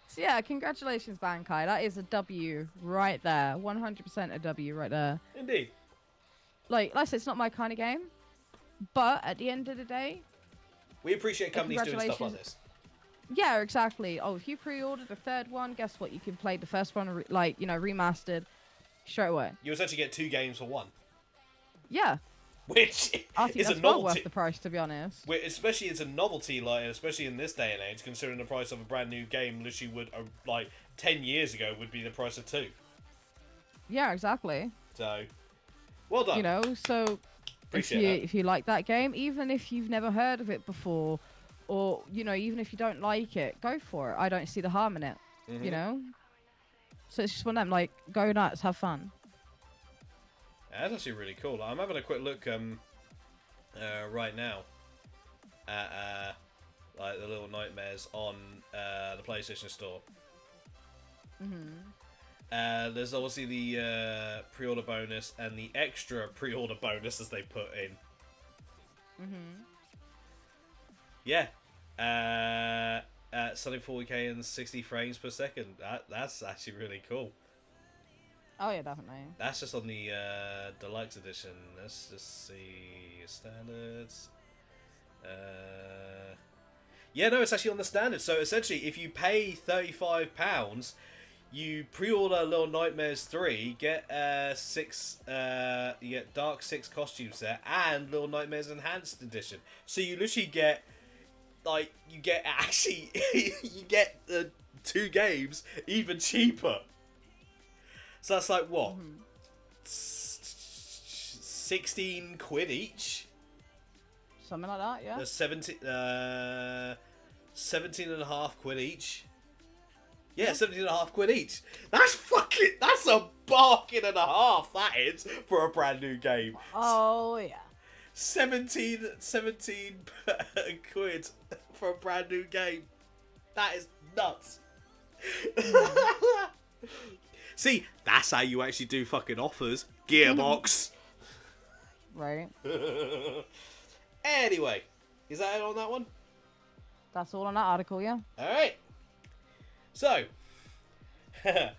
So yeah, congratulations, Bankai. That is a W right there. 100% a W right there. Indeed. Like I said, it's not my kind of game, but at the end of the day, we appreciate companies doing stuff like this. Yeah, exactly. Oh, if you pre-ordered the third one, guess what? You can play the first one, remastered straight away. You essentially get 2 games for 1. Yeah. Which I think is that's a well novelty. Worth the price, to be honest. Especially it's a novelty, especially in this day and age, considering the price of a brand new game literally would, 10 years ago would be the price of 2. Yeah, exactly. So, well done. So if you like that game, even if you've never heard of it before, or even if you don't like it, go for it. I don't see the harm in it. So it's just one of them, go nuts, have fun. Yeah, that's actually really cool. I'm having a quick look right now at the Little Nightmares on the PlayStation Store. There's obviously the pre-order bonus and the extra pre-order bonus as they put in. Yeah. Something 40k and 60 frames per second. That's actually really cool. Oh yeah, definitely. That's just on the deluxe edition. Let's just see standards. Yeah, no, it's actually on the standard. So essentially, if you pay £35, you pre-order Little Nightmares 3, get you get Dark 6 costume set and Little Nightmares Enhanced Edition. So you literally get you get the 2 games even cheaper. So that's what? 16 quid each? Something like that, yeah. There's 17 and a half quid each. Yeah, 17 and a half quid each. That's a bargain and a half, that is, for a brand new game. Oh, yeah. 17 quid for a brand new game. That is nuts. See, that's how you actually do fucking offers. Gearbox. Right. Anyway, is that it on that one? That's all on that article, yeah. Alright. So, to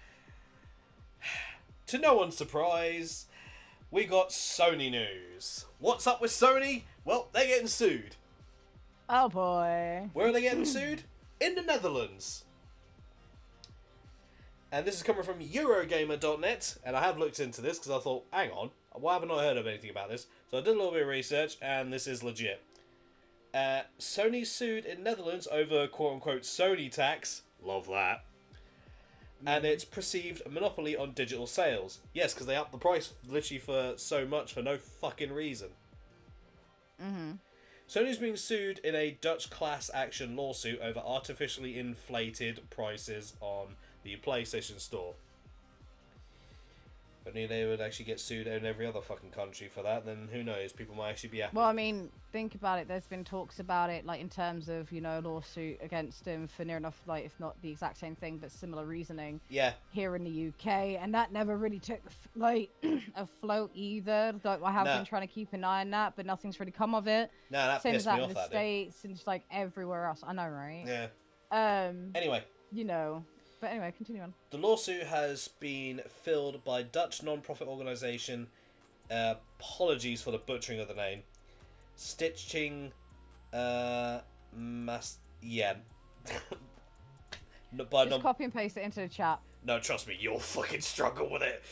no one's surprise, we got Sony news. What's up with Sony? Well, they're getting sued. Oh boy. Where are they getting sued? In the Netherlands. And this is coming from Eurogamer.net, and I have looked into this because I thought, hang on, why have I not heard of anything about this? So I did a little bit of research, and this is legit. Sony sued in Netherlands over quote-unquote Sony tax. Love that. And its perceived monopoly on digital sales. Yes, because they upped the price literally for so much for no fucking reason. Sony's being sued in a Dutch class action lawsuit over artificially inflated prices on the PlayStation Store. Only they would actually get sued in every other fucking country for that, then who knows? People might actually be happy. Well, I mean, think about it. There's been talks about it, like in terms of lawsuit against him for near enough, like if not the exact same thing, but similar reasoning. Yeah. Here in the UK, and that never really took like afloat either. Like I have been trying to keep an eye on that, but nothing's really come of it. No, that same as pissed me that off. in the States and just like everywhere else. I know, right? Yeah. Anyway. But anyway, continue on. The lawsuit has been filed by Dutch non-profit organisation, apologies for the butchering of the name, Stichting yeah. Just copy and paste it into the chat. No, trust me, you'll fucking struggle with it.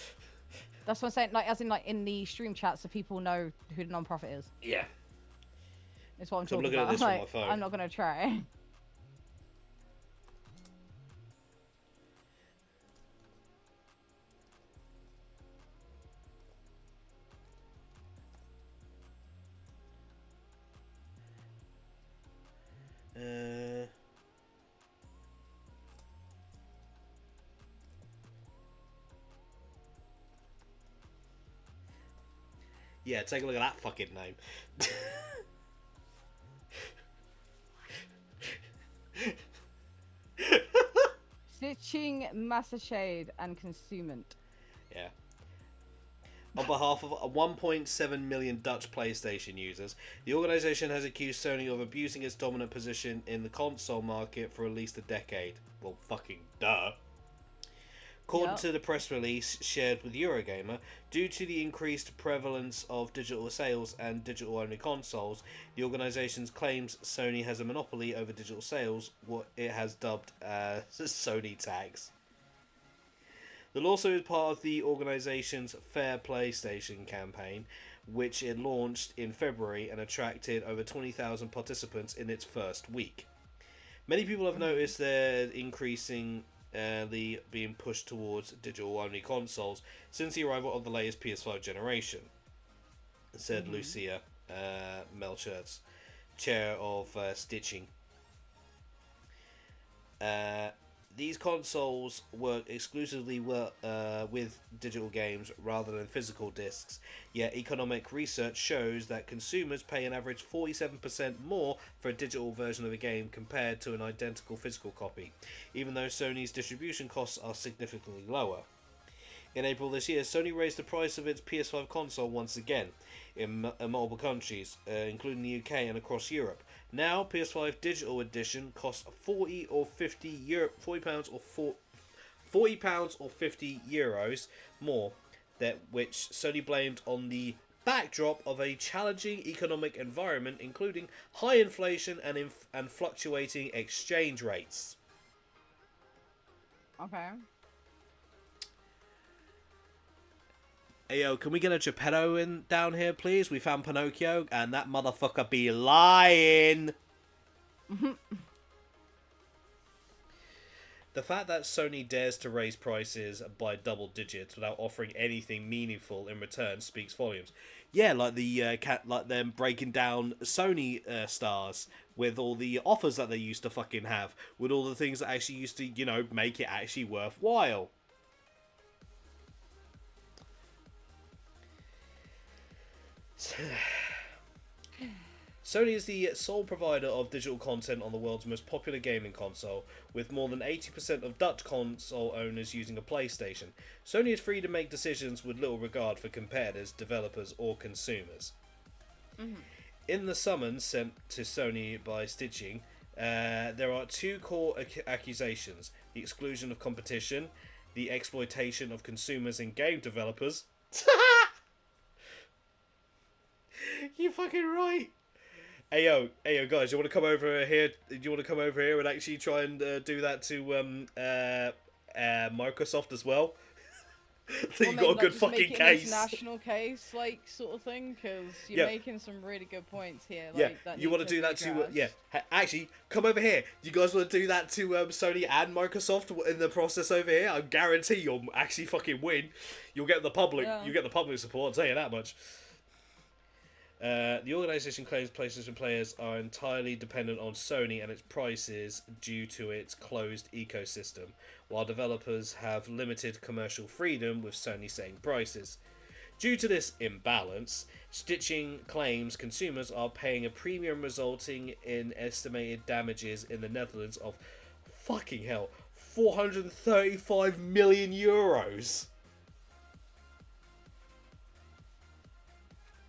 That's what I'm saying, like as in like in the stream chat so people know who the non-profit is. Yeah. That's what I'm talking about. At this like, on my phone. I'm not gonna try. Yeah, take a look at that fucking name. Stitching, Massashade, and Consumant. Yeah. On behalf of 1.7 million Dutch PlayStation users, the organisation has accused Sony of abusing its dominant position in the console market for at least a decade. Well, fucking duh. According to the press release shared with Eurogamer, due to the increased prevalence of digital sales and digital-only consoles, the organisation claims Sony has a monopoly over digital sales, what it has dubbed as Sony tax. The lawsuit is part of the organisation's Fair PlayStation campaign, which it launched in February and attracted over 20,000 participants in its first week. Many people have noticed their increasing being pushed towards digital-only consoles since the arrival of the latest PS5 generation, said Lucia Melchertz, chair of Stitching. These consoles work exclusively with digital games rather than physical discs, yet economic research shows that consumers pay an average 47% more for a digital version of a game compared to an identical physical copy, even though Sony's distribution costs are significantly lower. In April this year, Sony raised the price of its PS5 console once again in multiple countries, including the UK and across Europe. Now, PS5 Digital Edition costs £40 or £50 or €50 more, which Sony blamed on the backdrop of a challenging economic environment, including high inflation and fluctuating exchange rates. Okay. Hey, yo, can we get a Geppetto in down here, please? We found Pinocchio, and that motherfucker be lying. The fact that Sony dares to raise prices by double digits without offering anything meaningful in return speaks volumes. Yeah, like like them breaking down Sony stars with all the offers that they used to fucking have, with all the things that actually used to, make it actually worthwhile. Sony is the sole provider of digital content on the world's most popular gaming console, with more than 80% of Dutch console owners using a PlayStation. Sony is free to make decisions with little regard for competitors, developers, or consumers. In the summons sent to Sony by Stitching, there are two core accusations: the exclusion of competition, the exploitation of consumers and game developers. You're fucking right. Hey yo, guys, you want to come over here? Do you want to come over here and actually try and do that to Microsoft as well? So you got a good fucking case. National case, like sort of thing, because you're making some really good points here. Like, yeah, that you want to do that to actually come over here. You guys want to do that to Sony and Microsoft in the process over here? I guarantee you'll actually fucking win. You'll get the public. You get the public support. I'll tell you that much. The organisation claims PlayStation players are entirely dependent on Sony and its prices due to its closed ecosystem, while developers have limited commercial freedom with Sony setting prices. Due to this imbalance, Stitching claims consumers are paying a premium, resulting in estimated damages in the Netherlands of fucking hell, 435 million euros.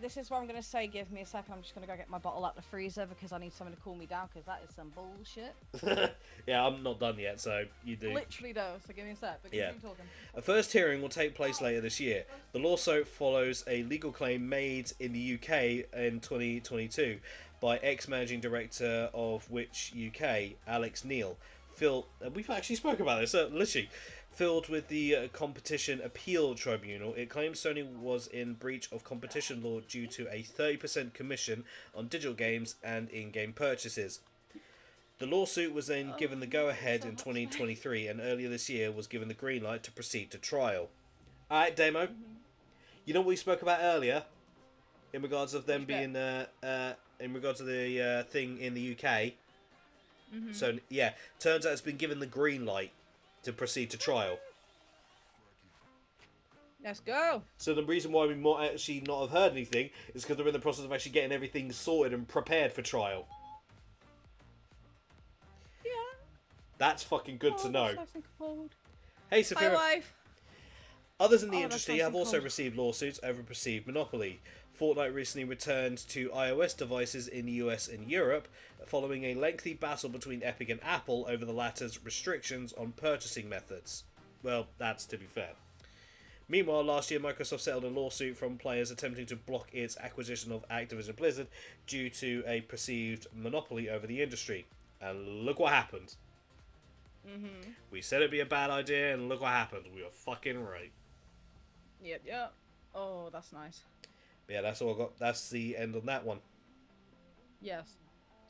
This is what I'm going to say. Give me a second. I'm just going to go get my bottle out the freezer because I need someone to cool me down because that is some bullshit. Yeah, I'm not done yet, so you do. Literally though, so give me a sec. But Yeah. keep talking. A first hearing will take place later this year. The lawsuit follows a legal claim made in the UK in 2022 by ex-managing director of Which UK, Alex Neil. We've actually spoke about this, literally. Filled with the Competition Appeal Tribunal, it claims Sony was in breach of competition law due to a 30% commission on digital games and in-game purchases. The lawsuit was then given the go-ahead in 2023, and earlier this year was given the green light to proceed to trial. Alright, Demo. You know what we spoke about earlier? In regards of them being, in regards to the thing in the UK. So, yeah, turns out it's been given the green light to proceed to trial. Let's go. So the reason why we might actually not have heard anything is because they're in the process of actually getting everything sorted and prepared for trial. Yeah. That's fucking good to know. Nice and cold. Hey, Hi, Sophia. wife. Others in the That's industry nice have and also cold. received lawsuits over perceived monopoly. Fortnite recently returned to iOS devices in the US and Europe, following a lengthy battle between Epic and Apple over the latter's restrictions on purchasing methods. Well, that's to be fair. Meanwhile, last year Microsoft settled a lawsuit from players attempting to block its acquisition of Activision Blizzard due to a perceived monopoly over the industry. And look what happened. We said it'd be a bad idea, and look what happened. We were fucking right. Yep. Oh, that's nice. Yeah, that's all I got. That's the end on that one. Yes.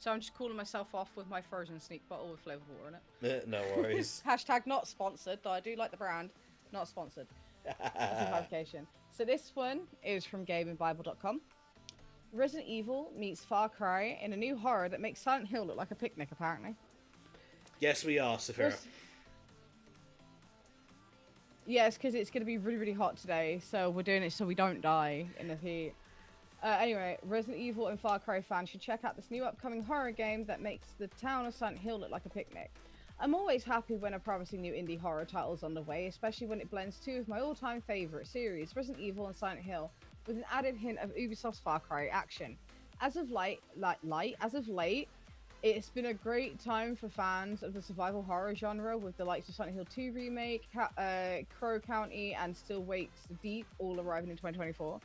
So I'm just cooling myself off with my frozen sneak bottle with flavor water in it. No worries. Hashtag not sponsored, though I do like the brand. Not sponsored. For clarification. So this one is from gamingbible.com. Resident Evil meets Far Cry in a new horror that makes Silent Hill look like a picnic, apparently. Yes, we are, Saphira. Yes, because it's going to be really, really hot today, so we're doing it so we don't die in the heat. Anyway, Resident Evil and Far Cry fans should check out this new upcoming horror game that makes the town of Silent Hill look like a picnic. I'm always happy when a promising new indie horror title is on the way, especially when it blends two of my all-time favourite series, Resident Evil and Silent Hill, with an added hint of Ubisoft's Far Cry action. As of late, it's been a great time for fans of the survival horror genre, with the likes of Silent Hill 2 remake, Crow County, and Still Wakes Deep all arriving in 2024.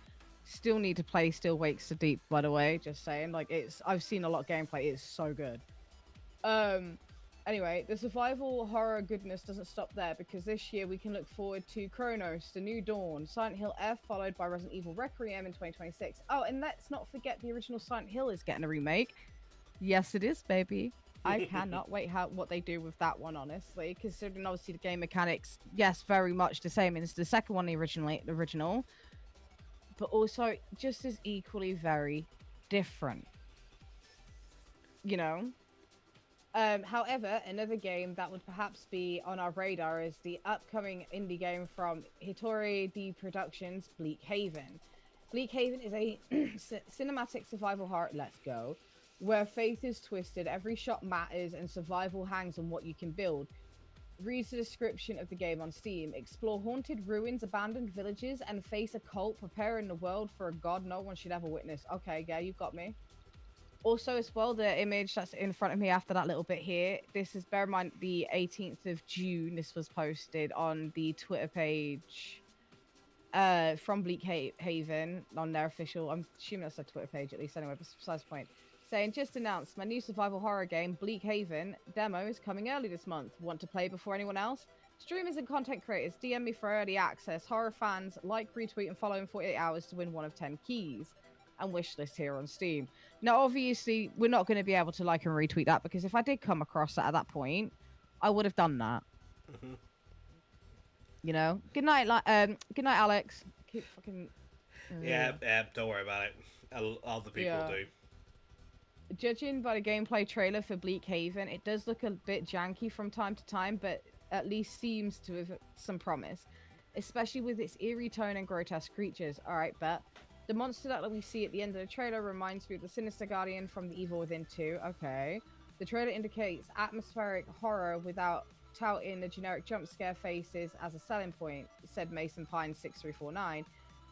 Still need to play Still Wakes Deep, by the way. Just saying, I've seen a lot of gameplay. It's so good. Anyway, the survival horror goodness doesn't stop there, because this year we can look forward to Chronos, The New Dawn, Silent Hill F, followed by Resident Evil Requiem in 2026. Oh, and let's not forget the original Silent Hill is getting a remake. Yes, it is, baby. I cannot wait what they do with that one, honestly, considering obviously the game mechanics, yes, very much the same as the second one, the original, but also just as equally very different. You know? However, another game that would perhaps be on our radar is the upcoming indie game from Hitori D Productions, Bleak Haven. Bleak Haven is a cinematic survival horror, let's go, where faith is twisted, every shot matters, and survival hangs on what you can build. Reads the description of the game on Steam. Explore haunted ruins, abandoned villages, and face a cult, preparing the world for a god no one should ever witness. Okay, yeah, you've got me. Also, as well, the image that's in front of me after that little bit here, this is, bear in mind, the 18th of June, this was posted on the Twitter page from Bleak Haven, on their official, I'm assuming that's their Twitter page at least, anyway, but besides the point. Saying, just announced my new survival horror game, Bleak Haven, demo is coming early this month. Want to play before anyone else? Streamers and content creators, DM me for early access. Horror fans, like, retweet, and follow in 48 hours to win one of 10 keys. And wishlist here on Steam. Now, obviously, we're not going to be able to like and retweet that, because if I did come across that at that point, I would have done that. You know? Good night, Alex. Keep fucking... Yeah, don't worry about it. other people Yeah. do. Judging by the gameplay trailer for Bleak Haven, it does look a bit janky from time to time, but at least seems to have some promise, especially with its eerie tone and grotesque creatures. All right, but the monster that we see at the end of the trailer reminds me of the Sinister Guardian from The Evil Within 2. Okay. The trailer indicates atmospheric horror without touting the generic jump scare faces as a selling point, said Mason Pine 6349,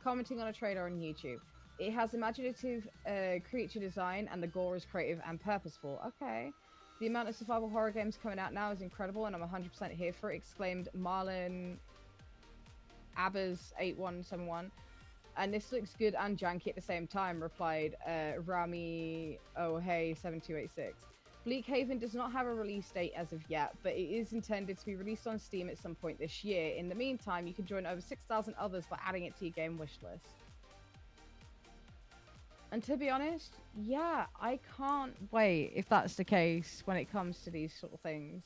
commenting on a trailer on YouTube. It has imaginative creature design, and the gore is creative and purposeful. Okay. The amount of survival horror games coming out now is incredible, and I'm 100% here for it, exclaimed Marlon Abbas8171. And this looks good and janky at the same time, replied Rami Ohey7286. Bleak Haven does not have a release date as of yet, but it is intended to be released on Steam at some point this year. In the meantime, you can join over 6,000 others by adding it to your game wish list. And to be honest, yeah, I can't wait if that's the case when it comes to these sort of things.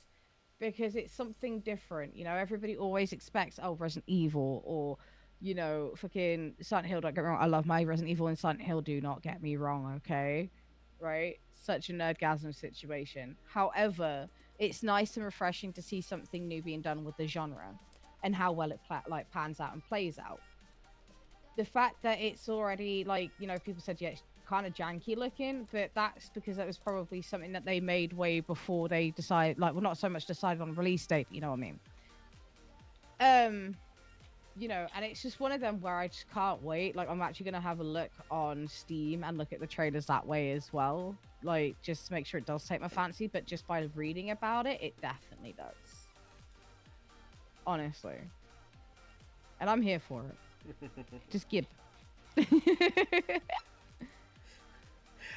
Because it's something different. You know, everybody always expects, oh, Resident Evil or, you know, fucking Silent Hill. Don't get me wrong. I love my Resident Evil and Silent Hill. Do not get me wrong, okay? Right? Such a nerdgasm situation. However, it's nice and refreshing to see something new being done with the genre and how well it pans out and plays out. The fact that it's already like, you know, people said, yeah, it's kind of janky looking, but that's because that was probably something that they made way before they decide, like, well, not so much decided on release date, but you know what I mean. You know, and it's just one of them where I just can't wait. Like, I'm actually gonna have a look on Steam and look at the trailers that way as well, like, just to make sure it does take my fancy. But just by reading about it, it definitely does, honestly, and I'm here for it. Just give.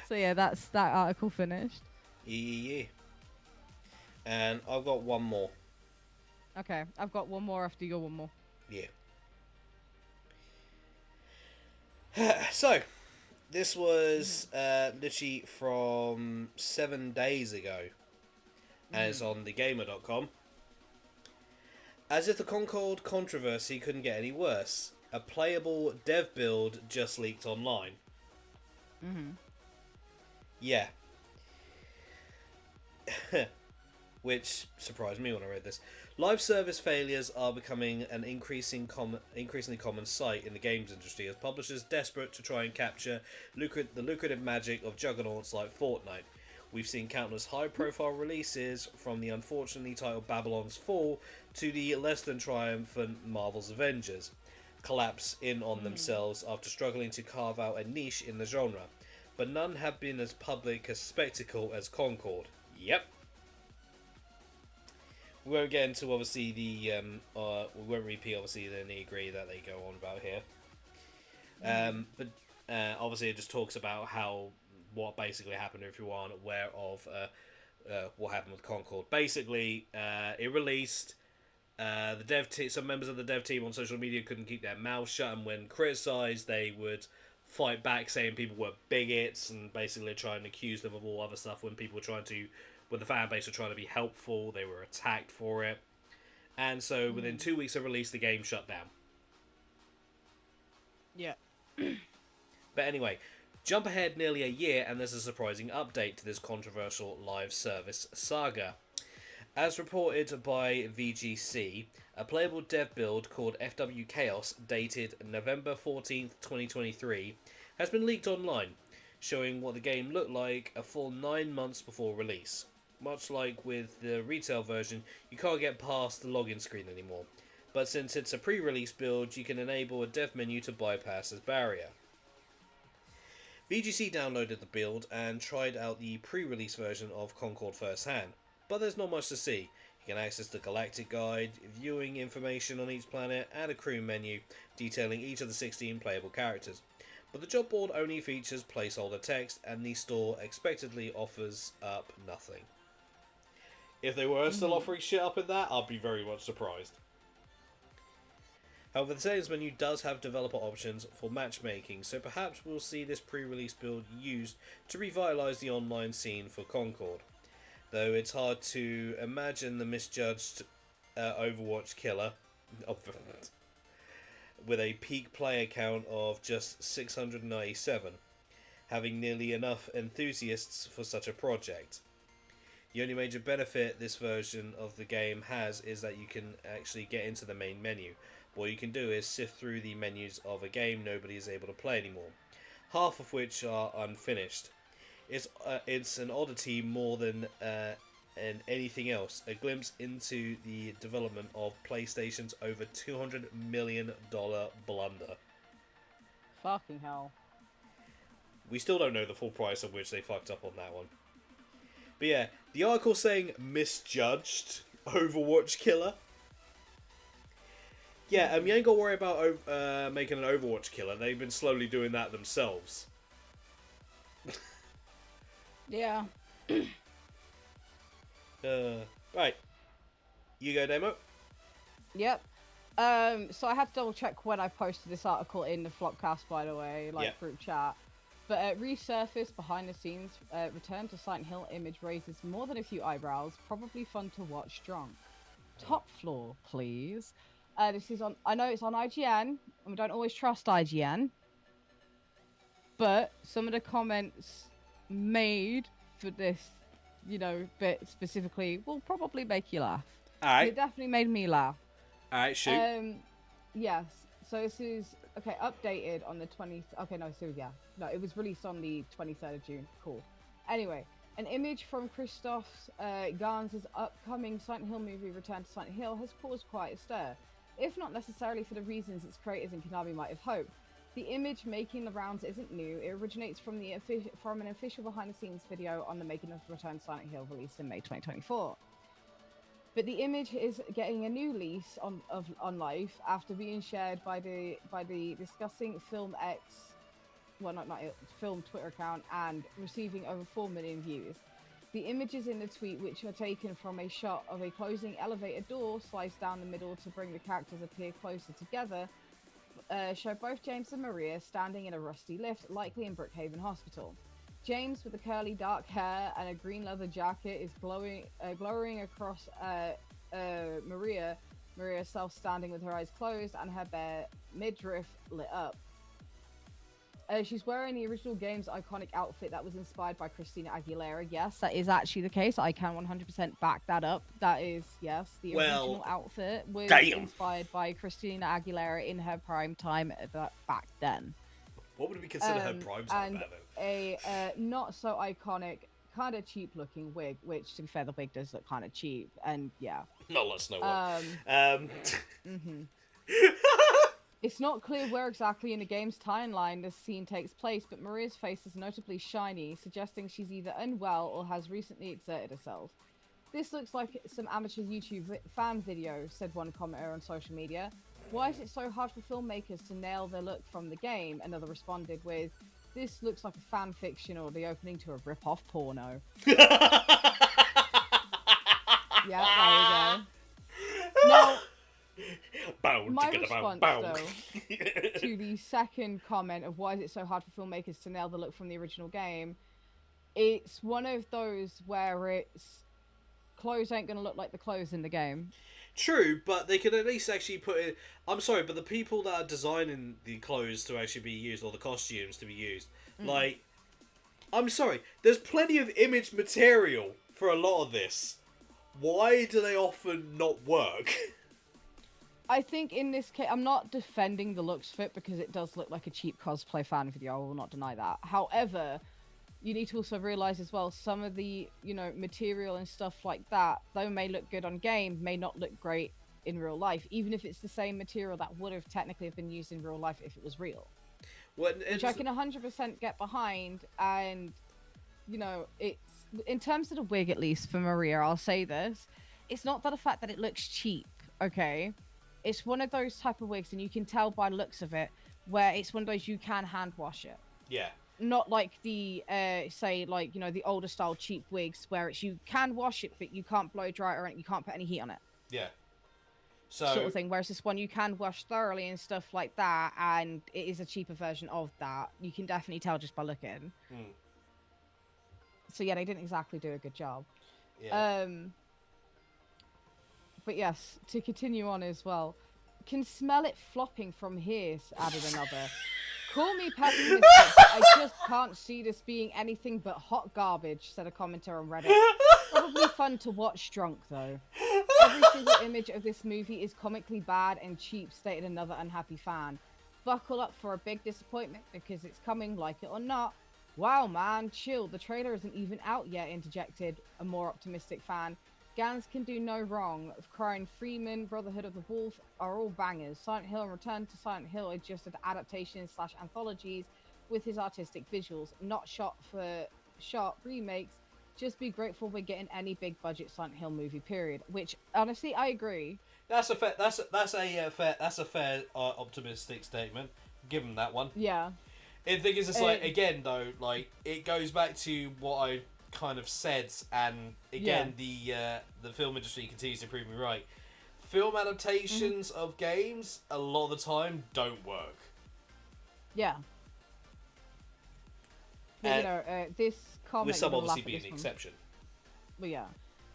So yeah, that's that article finished. Yeah. And I've got one more. Okay, I've got one more after your one more. Yeah. So, this was literally from 7 days ago, and it's on thegamer.com. As if the Concord controversy couldn't get any worse, a playable dev build just leaked online. Yeah. Which surprised me when I read this. Live service failures are becoming an increasingly common sight in the games industry as publishers desperate to try and capture the lucrative magic of juggernauts like Fortnite. We've seen countless high-profile releases, from the unfortunately titled Babylon's Fall to the less than triumphant Marvel's Avengers, collapse in on themselves after struggling to carve out a niche in the genre. But none have been as public a spectacle as Concord. Yep. We won't get into obviously the we won't repeat obviously the nitty-gritty that they go on about here. But obviously it just talks about what basically happened, if you aren't aware of what happened with Concord. Basically, it released. The dev team, some members of the dev team on social media couldn't keep their mouths shut, and when criticised, they would fight back, saying people were bigots, and basically trying to accuse them of all other stuff. When the fan base were trying to be helpful, they were attacked for it. And so within 2 weeks of release, the game shut down. Yeah. But anyway, jump ahead nearly a year, and there's a surprising update to this controversial live service saga. As reported by VGC, a playable dev build called FW Chaos, dated November 14th, 2023, has been leaked online, showing what the game looked like a full 9 months before release. Much like with the retail version, you can't get past the login screen anymore, but since it's a pre-release build, you can enable a dev menu to bypass this barrier. VGC downloaded the build and tried out the pre-release version of Concord firsthand, but there's not much to see. You can access the Galactic Guide, viewing information on each planet, and a crew menu detailing each of the 16 playable characters. But the job board only features placeholder text, and the store expectedly offers up nothing. If they were still offering shit up in that, I'd be very much surprised. However, the settings menu does have developer options for matchmaking, so perhaps we'll see this pre-release build used to revitalise the online scene for Concord. Though it's hard to imagine the misjudged Overwatch killer with a peak player count of just 697. having nearly enough enthusiasts for such a project. The only major benefit this version of the game has is that you can actually get into the main menu. What you can do is sift through the menus of a game nobody is able to play anymore, half of which are unfinished. It's an oddity more than anything else, a glimpse into the development of PlayStation's over $200 million blunder. Fucking hell. We still don't know the full price of which they fucked up on that one. But yeah, the article saying misjudged Overwatch killer. Yeah, you ain't got to worry about making an Overwatch killer. They've been slowly doing that themselves. Yeah. Right. You go, Demo. Yep. So I had to double check when I posted this article in the Flopcast, by the way, group chat. But resurfaced behind the scenes, return to Silent Hill image raises more than a few eyebrows. Probably fun to watch drunk. Top floor, please. This is on. I know it's on IGN, and we don't always trust IGN. But some of the comments made for this, bit specifically will probably make you laugh. Alright. It definitely made me laugh. Alright, shoot. Yes. So this is updated on the 20th. Okay, no, so yeah, no, it was released on the 23rd of June. Cool. Anyway, an image from Christoph Gans' upcoming Silent Hill movie, Return to Silent Hill, has caused quite a stir, if not necessarily for the reasons its creators and Konami might have hoped. The image making the rounds isn't new. It originates from an official behind-the-scenes video on the making of Return to Silent Hill, released in May 2024. But the image is getting a new lease on life after being shared by the discussing Film X, well not Film Twitter account, and receiving over 4 million views. The images in the tweet, which are taken from a shot of a closing elevator door sliced down the middle to bring the characters appear closer together, show both James and Maria standing in a rusty lift, likely in Brookhaven Hospital. James, with the curly dark hair and a green leather jacket, is glowering across Maria herself standing with her eyes closed and her bare midriff lit up. She's wearing the original game's iconic outfit that was inspired by Christina Aguilera. Yes, that is actually the case. I can 100% back that up. That is, yes, the original outfit was inspired by Christina Aguilera in her prime time back then. What would we consider her prime time back then? A not so iconic, kind of cheap looking wig, which to be fair, the wig does look kind of cheap, and yeah. Not less no one. It's not clear where exactly in the game's timeline this scene takes place, but Maria's face is notably shiny, suggesting she's either unwell or has recently exerted herself. This looks like some amateur YouTube fan video, said one commenter on social media. Why is it so hard for filmmakers to nail the look from the game? Another responded with, this looks like a fan fiction or the opening to a rip-off porno. Yeah, there we go. Now, my response, though, to the second comment of why is it so hard for filmmakers to nail the look from the original game, it's one of those where it's clothes ain't going to look like the clothes in the game. True, but they could at least actually put in... I'm sorry, but the people that are designing the clothes to actually be used, or the costumes to be used, like... I'm sorry, there's plenty of image material for a lot of this. Why do they often not work? I think in this case, I'm not defending the looks fit because it does look like a cheap cosplay fan video. I will not deny that. However, you need to also realize as well, some of the, material and stuff like that, though may look good on game, may not look great in real life, even if it's the same material that would have technically been used in real life if it was real. Which I can 100% get behind, and, it's, in terms of the wig, at least, for Maria, I'll say this, it's not the fact that it looks cheap, okay? It's one of those type of wigs, and you can tell by looks of it, where it's one of those you can hand wash it. Yeah. Not like the, the older style cheap wigs, where it's you can wash it, but you can't blow dry it or you can't put any heat on it. Yeah. So sort of thing. Whereas this one, you can wash thoroughly and stuff like that, and it is a cheaper version of that. You can definitely tell just by looking. So yeah, they didn't exactly do a good job. Yeah. But yes, to continue on as well, can smell it flopping from here, added another Call me pessimistic, but I just can't see this being anything but hot garbage, said a commenter on Reddit. Probably fun to watch drunk, though. Every single image of this movie is comically bad and cheap, stated another unhappy fan. Buckle up for a big disappointment because it's coming, like it or not. Wow, man, chill. The trailer isn't even out yet, interjected a more optimistic fan. Gans can do no wrong. Crying Freeman, Brotherhood of the Wolf are all bangers. Silent Hill and Return to Silent Hill are just adaptations / anthologies with his artistic visuals, not shot for shot remakes. Just be grateful we're getting any big budget Silent Hill movie. Period. Which honestly, I agree. That's a fair optimistic statement. Give him that one. Yeah. The thing is, it's like, again though, like it goes back to what I kind of said, and again the film industry continues to prove me right. Film adaptations of games a lot of the time don't work. Yeah. But, this comment, with some obviously being the exception. But yeah,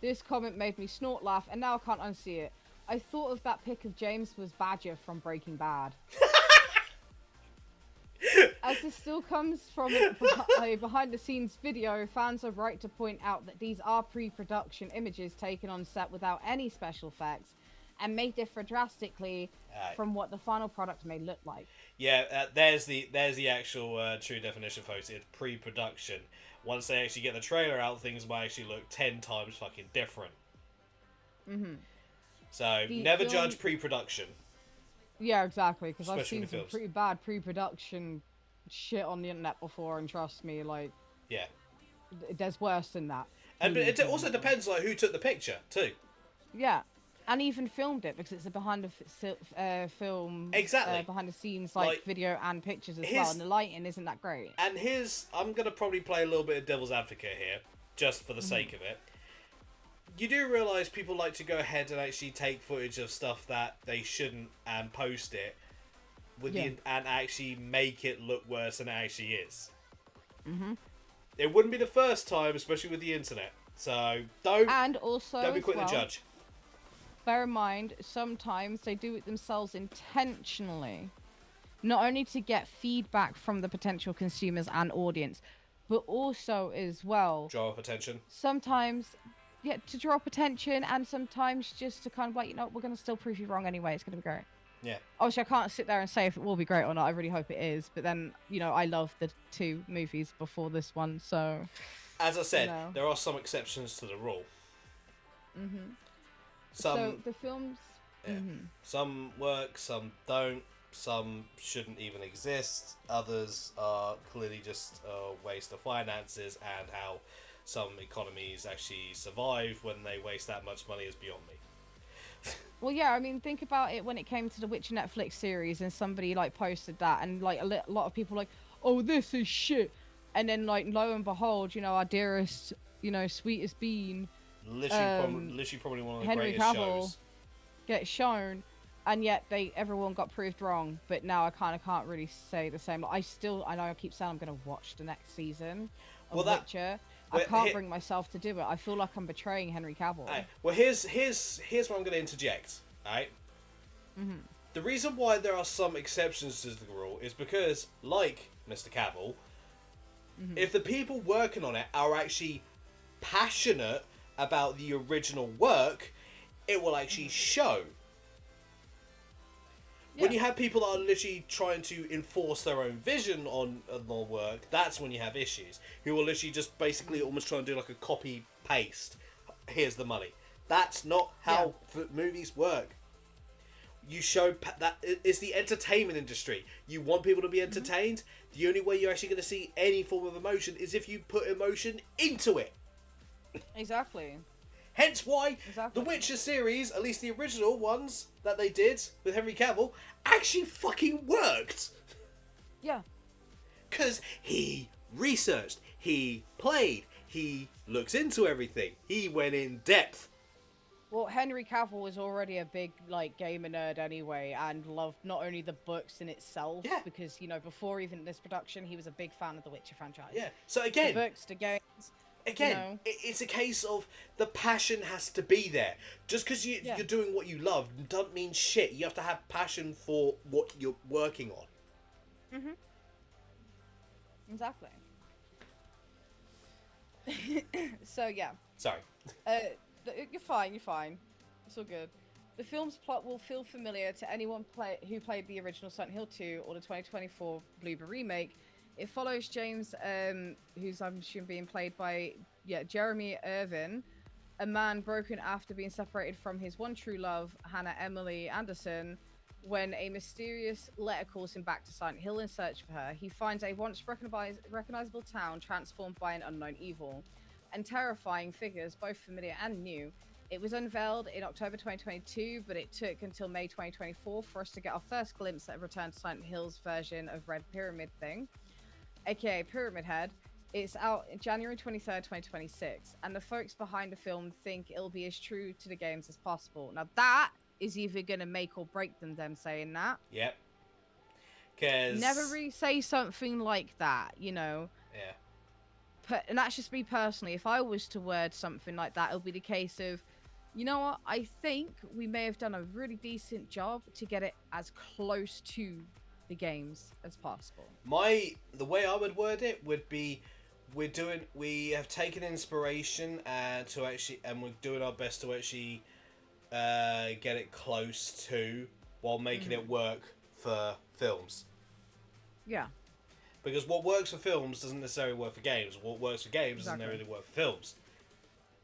this comment made me snort, laugh, and now I can't unsee it. I thought of that pic of James was Badger from Breaking Bad. As this still comes from a behind-the-scenes video, fans are right to point out that these are pre-production images taken on set without any special effects, and may differ drastically from what the final product may look like. Yeah, there's the actual true definition, folks. It's pre-production. Once they actually get the trailer out, things might actually look 10 times fucking different. So never judge pre-production. Yeah, exactly. Because I've Especially seen some pretty bad pre-production shit on the internet before, and trust me, like, yeah, there's worse than that. And but it also depends like who took the picture too. Yeah, and even filmed it, because it's a behind the film, exactly, behind the scenes like video and pictures as well, and the lighting isn't that great. And I'm gonna probably play a little bit of devil's advocate here, just for the sake of it. You do realise people like to go ahead and actually take footage of stuff that they shouldn't and post it with and actually make it look worse than it actually is. It wouldn't be the first time, especially with the internet. So don't be quick to judge. Bear in mind, sometimes they do it themselves intentionally, not only to get feedback from the potential consumers and audience, but also as well draw up attention. Sometimes, yeah, to draw up attention, and sometimes just to kind of like, we're going to still prove you wrong anyway. It's going to be great. Yeah. Obviously, I can't sit there and say if it will be great or not. I really hope it is. But then, I love the 2 movies before this one, so... As I said, there are some exceptions to the rule. So, the films... Some work, some don't. Some shouldn't even exist. Others are clearly just a waste of finances, and how some economies actually survive when they waste that much money is beyond me. Well, yeah, I mean, think about it when it came to the Witcher Netflix series, and somebody like posted that, and like a lot of people like, oh, this is shit, and then like lo and behold, our dearest, sweetest bean, literally probably one of the Henry greatest Cavill shows, gets shown, and yet everyone got proved wrong. But now I kind of can't really say the same. I know I keep saying I'm gonna watch the next season of Witcher. I can't bring myself to do it. I feel like I'm betraying Henry Cavill. Right. Well, here's where I'm going to interject. Right. The reason why there are some exceptions to the rule is because, like Mr. Cavill, if the people working on it are actually passionate about the original work, it will actually show. When you have people that are literally trying to enforce their own vision on the work, that's when you have issues. Who will literally just basically almost try and do like a copy paste. Here's the money. That's not how movies work. You show that it's the entertainment industry. You want people to be entertained. The only way you're actually going to see any form of emotion is if you put emotion into it. Exactly. Hence why the Witcher series, at least the original ones that they did with Henry Cavill, actually fucking worked. Yeah. Because he researched, he played, he looks into everything, he went in depth. Well, Henry Cavill was already a big gamer nerd anyway, and loved not only the books in itself, because before even this production, he was a big fan of the Witcher franchise. Yeah. So again, the books, the games. Again, it's a case of the passion has to be there. Just because you're doing what you love doesn't mean shit. You have to have passion for what you're working on. Exactly. So yeah, Sorry. uh, you're fine. You're fine. It's all good. The film's plot will feel familiar to anyone who played the original Silent Hill 2 or the 2024 Blu-ray remake. It follows James, who's I'm assuming being played by Jeremy Irvin, a man broken after being separated from his one true love, Hannah Emily Anderson. When a mysterious letter calls him back to Silent Hill in search for her, he finds a once recognizable town transformed by an unknown evil, and terrifying figures, both familiar and new. It was unveiled in October 2022, but it took until May 2024 for us to get our first glimpse at a return to Silent Hill's version of Red Pyramid Thing, aka Pyramid Head. It's out January 23rd, 2026, and the folks behind the film think it'll be as true to the games as possible. Now, that is either going to make or break them saying that. Yep. Because... Never really say something like that, you know? Yeah. And that's just me personally. If I was to word something like that, it'll be the case of, you know what? I think we may have done a really decent job to get it as close to the games as possible. The way I would word it would be, we have taken inspiration to actually, and we're doing our best to actually get it close to, while making it work for films. Yeah. Because what works for films doesn't necessarily work for games. What works for games doesn't necessarily work for films.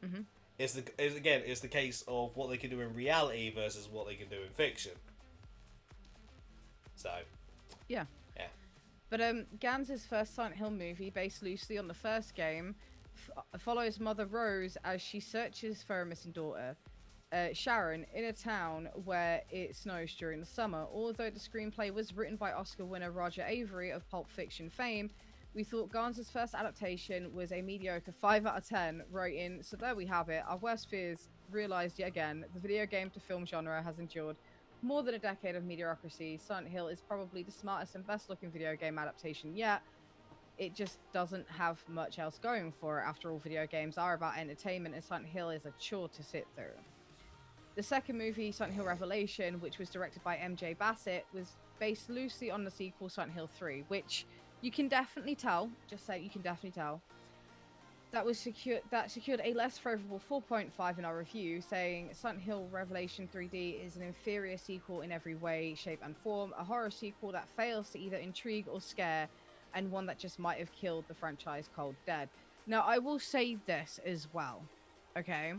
Mm-hmm. It's the case of what they can do in reality versus what they can do in fiction. So. Yeah. Yeah. But Gans' first Silent Hill movie, based loosely on the first game, follows Mother Rose as she searches for her missing daughter, Sharon, in a town where it snows during the summer. Although the screenplay was written by Oscar winner Roger Avery of Pulp Fiction fame, we thought Gans' first adaptation was a mediocre 5 out of 10, writing, "So there we have it, our worst fears realised yet again. The video game to film genre has endured more than a decade of mediocrity. Silent Hill is probably the smartest and best looking video game adaptation yet. It just doesn't have much else going for it. After all, video games are about entertainment, and Silent Hill is a chore to sit through." The second movie, Silent Hill Revelation, which was directed by MJ Bassett, was based loosely on the sequel Silent Hill 3, which you can definitely tell, that secured a less favorable 4.5 in our review, saying Silent Hill Revelation 3D is an inferior sequel in every way, shape, and form, a horror sequel that fails to either intrigue or scare, and one that just might have killed the franchise cold dead. Now, I will say this as well, okay?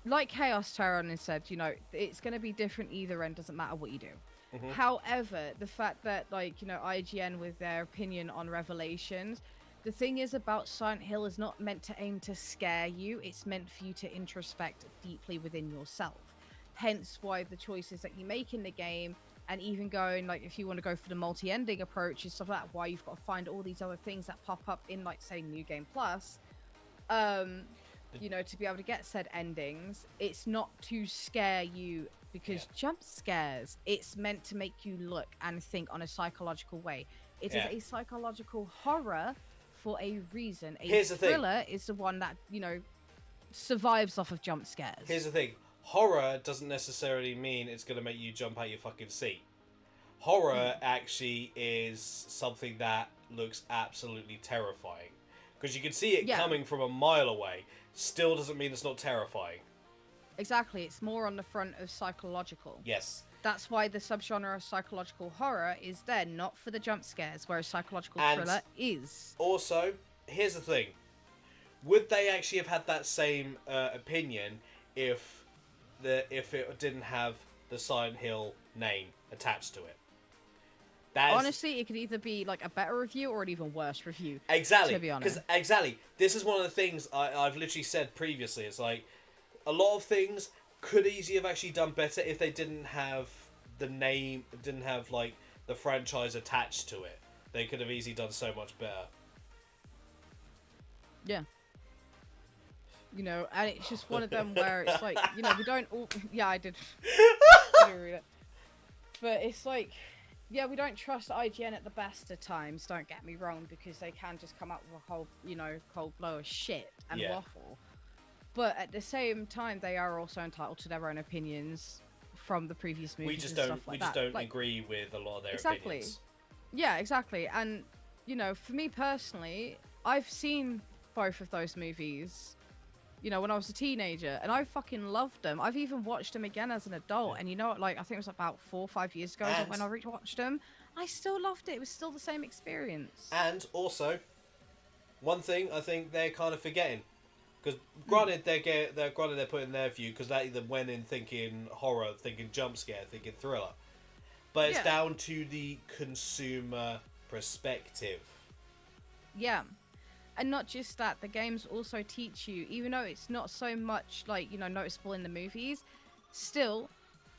Like Chaos Terran has said, you know, it's going to be different either end, doesn't matter what you do. Mm-hmm. However, the fact that, like, you know, IGN with their opinion on Revelations, the thing is about Silent Hill is not meant to aim to scare you, it's meant for you to introspect deeply within yourself. Hence why the choices that you make in the game, and even going, like, if you want to go for the multi-ending approach and stuff like that, why you've got to find all these other things that pop up in, like, say, New Game Plus, you know, to be able to get said endings. It's not to scare you, because jump scares, it's meant to make you look and think on a psychological way. It is a psychological horror for a reason. A thriller is the one that, you know, survives off of jump scares. Here's the thing. Horror doesn't necessarily mean it's going to make you jump out your fucking seat. Horror actually is something that looks absolutely terrifying. Because you can see it coming from a mile away. Still doesn't mean it's not terrifying. Exactly. It's more on the front of psychological. Yes. That's why the subgenre of psychological horror is there, not for the jump scares, whereas psychological thriller is. Also, here's the thing. Would they actually have had that same opinion if it didn't have the Silent Hill name attached to it? Honestly, it could either be like a better review or an even worse review. Exactly. To be honest. Exactly. This is one of the things I've literally said previously. It's like, a lot of things could easily have actually done better if they didn't have the name, didn't have, like, the franchise attached to it. They could have easily done so much better. Yeah. You know, and it's just one of them where it's like, you know, we don't all... Yeah, I did read it. But it's like... Yeah, we don't trust IGN at the best of times, don't get me wrong, because they can just come up with a whole, you know, cold blow of shit and waffle. But at the same time, they are also entitled to their own opinions from the previous movies and stuff like that. We just don't agree with a lot of their opinions. Yeah, exactly. And, you know, for me personally, I've seen both of those movies, you know, when I was a teenager, and I fucking loved them. I've even watched them again as an Yeah. adult. And you know what? Like, I think it was about 4 or 5 years ago is when And I rewatched them. I still loved it. It was still the same experience. also one thing I think they're kind of forgetting. Because Mm. granted, they're putting their view because they either went in thinking horror, thinking jump scare, thinking thriller, but it's Yeah. down to the consumer perspective. Yeah. And not just that, the games also teach you, even though it's not so much like, you know, noticeable in the movies, still,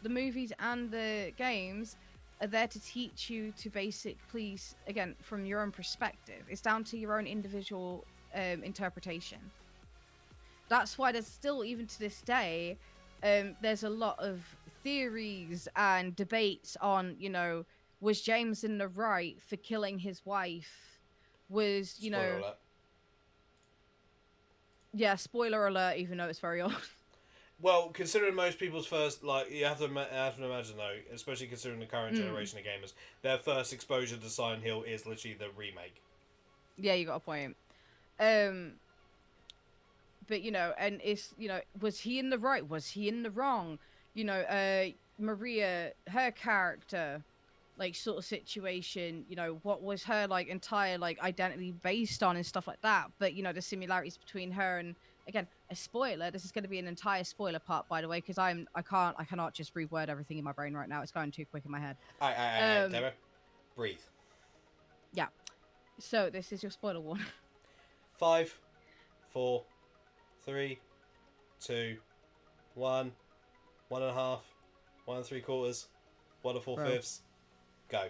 the movies and the games are there to teach you to basically, again, from your own perspective. It's down to your own individual interpretation. That's why there's still, even to this day, there's a lot of theories and debates on, you know, was James in the right for killing his wife? Was, you Spoiler know, alert. yeah, spoiler alert, even though it's very old. Well, considering most people's first, like, you have to imagine though, especially considering the current Mm. generation of gamers, their first exposure to Silent Hill is literally the remake. Yeah, you got a point. Um, but you know, and it's, you know, was he in the right? Was he in the wrong? You know, Maria, her character, like sort of situation, you know, what was her like entire like identity based on and stuff like that. But you know, the similarities between her and, again, a spoiler. This is going to be an entire spoiler part, by the way, because I cannot just reword everything in my brain right now. It's going too quick in my head. Alright, Um, Deborah, breathe. yeah. So this is your spoiler warning. 5, 4, 3, 2, 1, 1.5, 1 3/4, 1 Bro. 4/5. Go.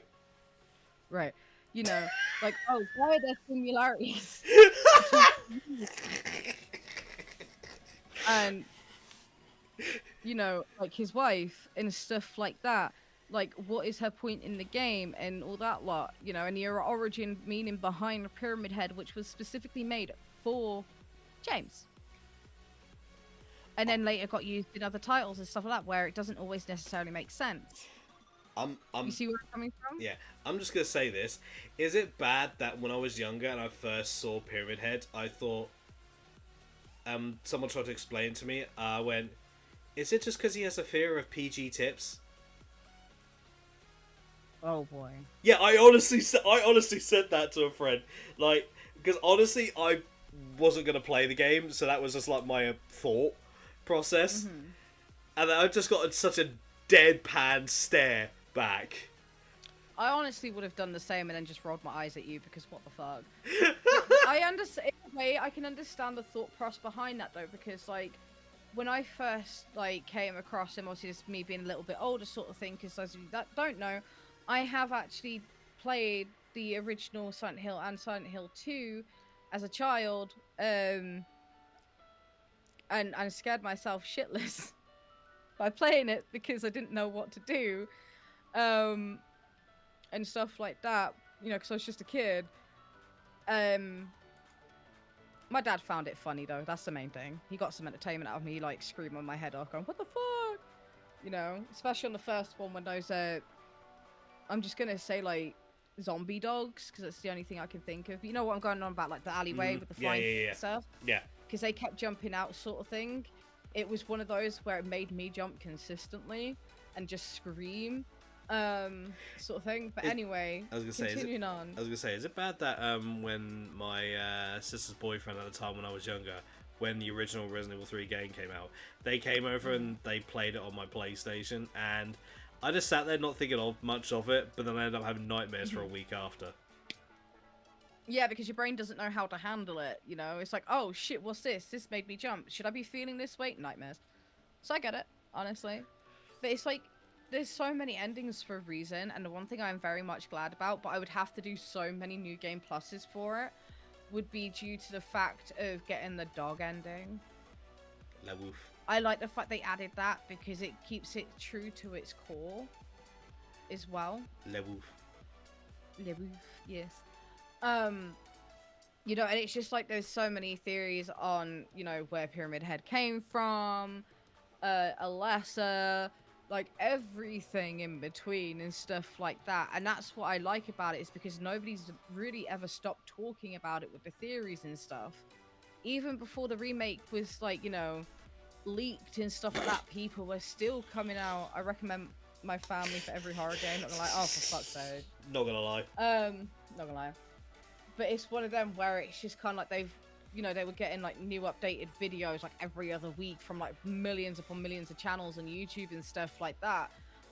Right. You know, like, oh, why are there similarities between you and, you know, like his wife and stuff like that? Like, what is her point in the game and all that lot, you know, and the origin meaning behind Pyramid Head, which was specifically made for James. And then later got used in other titles and stuff like that, where it doesn't always necessarily make sense. You I'm see where I'm coming from? Yeah, I'm just gonna say this. Is it bad that when I was younger and I first saw Pyramid Head, I thought, someone tried to explain to me, I went, is it just because he has a fear of PG tips? Oh boy. Yeah, I honestly said that to a friend, like, because honestly, I wasn't gonna play the game, so that was just like my thought process, Hmm. and then I just got such a deadpan stare back. I honestly would have done the same and then just rolled my eyes at you, because what the fuck? But I understand. In a way, I can understand the thought process behind that though, because like when I first like came across him, obviously this me being a little bit older sort of thing. Because those of you that don't know, I have actually played the original Silent Hill and Silent Hill 2 as a child, and scared myself shitless by playing it because I didn't know what to do, um, and stuff like that. You know, because I was just a kid. Um, My dad found it funny though. That's the main thing. He got some entertainment out of me, like screaming my head off, going, "What the fuck?" You know, especially on the first one when those I'm just gonna say like zombie dogs because that's the only thing I can think of. But you know what I'm going on about, like the alleyway with the Yeah, flying yeah, yeah, stuff, yeah. because they kept jumping out, sort of thing. It was one of those where it made me jump consistently and just scream, sort of thing. But It, anyway, I was gonna say, continuing on. is it bad that when my sister's boyfriend at the time when I was younger, when the original Resident Evil 3 game came out, they came over and they played it on my PlayStation, and I just sat there not thinking of much of it, but then I ended up having nightmares for a week after. Yeah, because your brain doesn't know how to handle it, you know? It's like, oh shit, what's this? This made me jump. Should I be feeling this way? Nightmares. So I get it, honestly. But it's like, there's so many endings for a reason, and the one thing I'm very much glad about, but I would have to do so many new game pluses for it, would be due to the fact of getting the dog ending. La woof. I like the fact they added that because it keeps it true to its core as well. La woof. Le Bouf, yes. Um, you know, and it's just like there's so many theories on, you know, where Pyramid Head came from, Alessa, like everything in between and stuff like that. And that's what I like about it, is because nobody's really ever stopped talking about it with the theories and stuff. Even before the remake was like, leaked and stuff like that, people were still coming out. I recommend my family for every horror game. Not gonna lie. Oh, for fuck's sake. Not gonna lie. Not gonna lie. But it's one of them where it's just kind of like they were getting like new updated videos like every other week from like millions upon millions of channels on YouTube and stuff like that.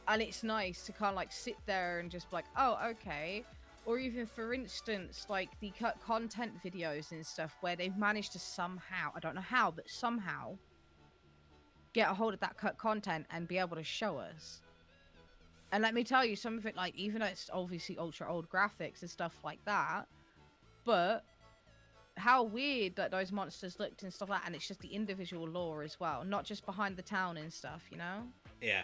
And it's nice to kind of like sit there and just be like, oh, okay. Or even, for instance, like the cut content videos and stuff where they've managed to somehow, I don't know how, but somehow get a hold of that cut content and be able to show us. And let me tell you, some of it, like, even though it's obviously ultra old graphics and stuff like that, but how weird that those monsters looked and stuff like that, and it's just the individual lore as well, not just behind the town and stuff, Yeah.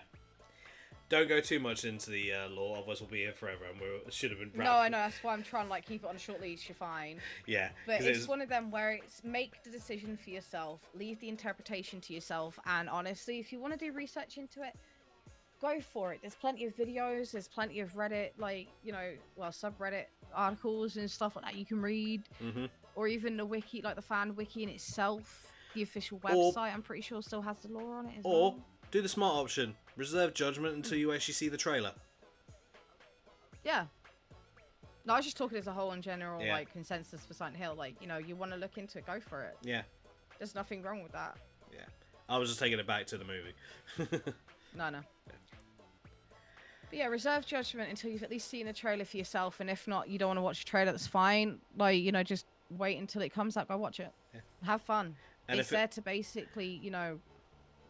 Don't go too much into the lore, otherwise we'll be here forever, and we should have been wrapped. No, I know, that's why I'm trying to like keep it on a short leash. You're fine. Yeah, but it's one of them where it's make the decision for yourself, leave the interpretation to yourself, and honestly, if you want to do research into it, go for it. There's plenty of videos, there's plenty of Reddit, like, subreddit articles and stuff like that you can read. Or even the wiki, like the fan wiki in itself, the official website, I'm pretty sure still has the lore on it as well. Or do the smart option, reserve judgment until you actually see the trailer. Yeah. No, I was just talking as a whole in general, like consensus for Silent Hill. Like, you want to look into it, go for it. Yeah. There's nothing wrong with that. Yeah. I was just taking it back to the movie. No. Yeah. But yeah, reserve judgment until you've at least seen a trailer for yourself, and if not, you don't want to watch a trailer, that's fine. Like, just wait until it comes out, go watch it. Yeah. Have fun. And it's there to basically,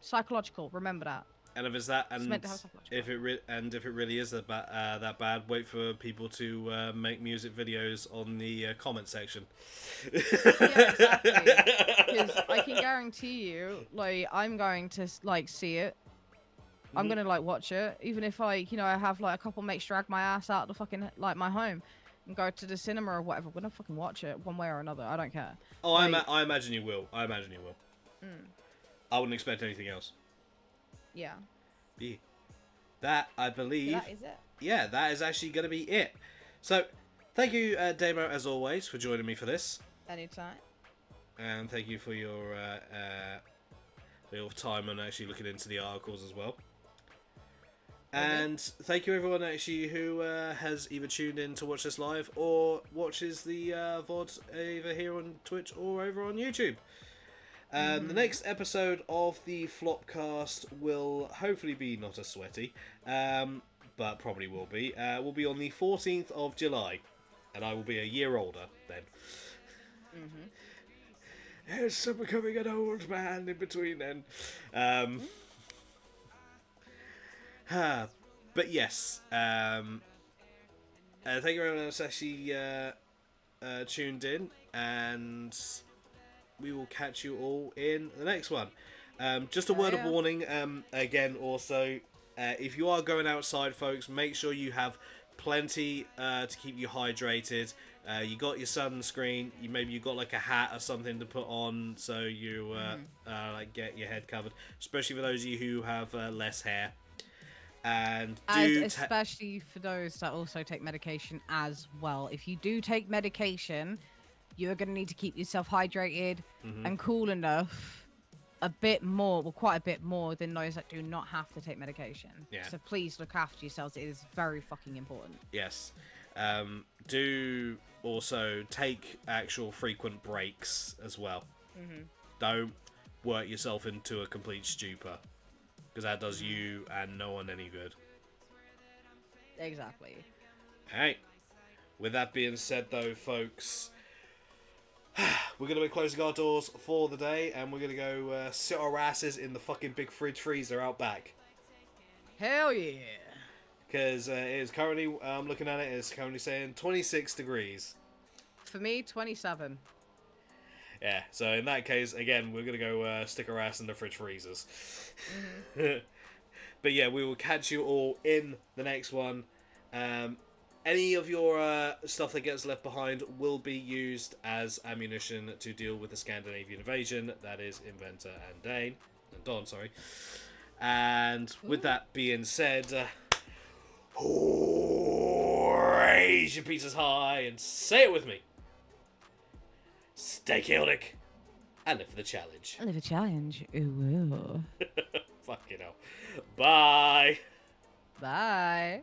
psychological, remember that. And if it's that, and if it really is that bad, wait for people to make music videos on the comment section. Yeah, exactly. Because I can guarantee you, like, I'm going to like see it. I'm gonna like watch it, even if I have like a couple mates drag my ass out the fucking like my home and go to the cinema or whatever. We're gonna fucking watch it one way or another. I don't care. Oh, like, I imagine you will. I wouldn't expect anything else. Yeah. That, I believe... That is it. Yeah, that is actually going to be it. So, thank you, Damo, as always, for joining me for this. Anytime. And thank you for your time and actually looking into the articles as well. And thank you, everyone, actually, who has either tuned in to watch this live or watches the VOD either here on Twitch or over on YouTube. The next episode of the Flopcast will hopefully be not as sweaty, but probably will be. Will be on the 14th of July, and I will be a year older then. Yes, I'm becoming an old man in between then. But yes, thank you everyone else actually tuned in, and we will catch you all in the next one. Just a word of warning, again, also, if you are going outside, folks, make sure you have plenty to keep you hydrated. You got your sunscreen, maybe you got like a hat or something to put on so you like get your head covered, especially for those of you who have less hair. And especially for those that also take medication as well. If you do take medication, you're going to need to keep yourself hydrated and cool enough a bit more, well, quite a bit more than those that do not have to take medication. Yeah. So please look after yourselves. It is very fucking important. Yes. Do also take actual frequent breaks as well. Don't work yourself into a complete stupor, because that does you and no one any good. Exactly. Hey, with that being said though, folks, we're going to be closing our doors for the day, and we're going to go sit our asses in the fucking big fridge freezer out back. Hell yeah. Because it is currently, I'm looking at it, it's currently saying 26 degrees. For me, 27. Yeah, so in that case, again, we're going to go stick our ass in the fridge freezers. But yeah, we will catch you all in the next one. Any of your stuff that gets left behind will be used as ammunition to deal with the Scandinavian invasion. That is Inventor and Don, sorry. And with that being said, raise your pizzas high and say it with me. Stay chaotic and live for the challenge. Live a challenge. Ooh. Fucking hell. Bye. Bye.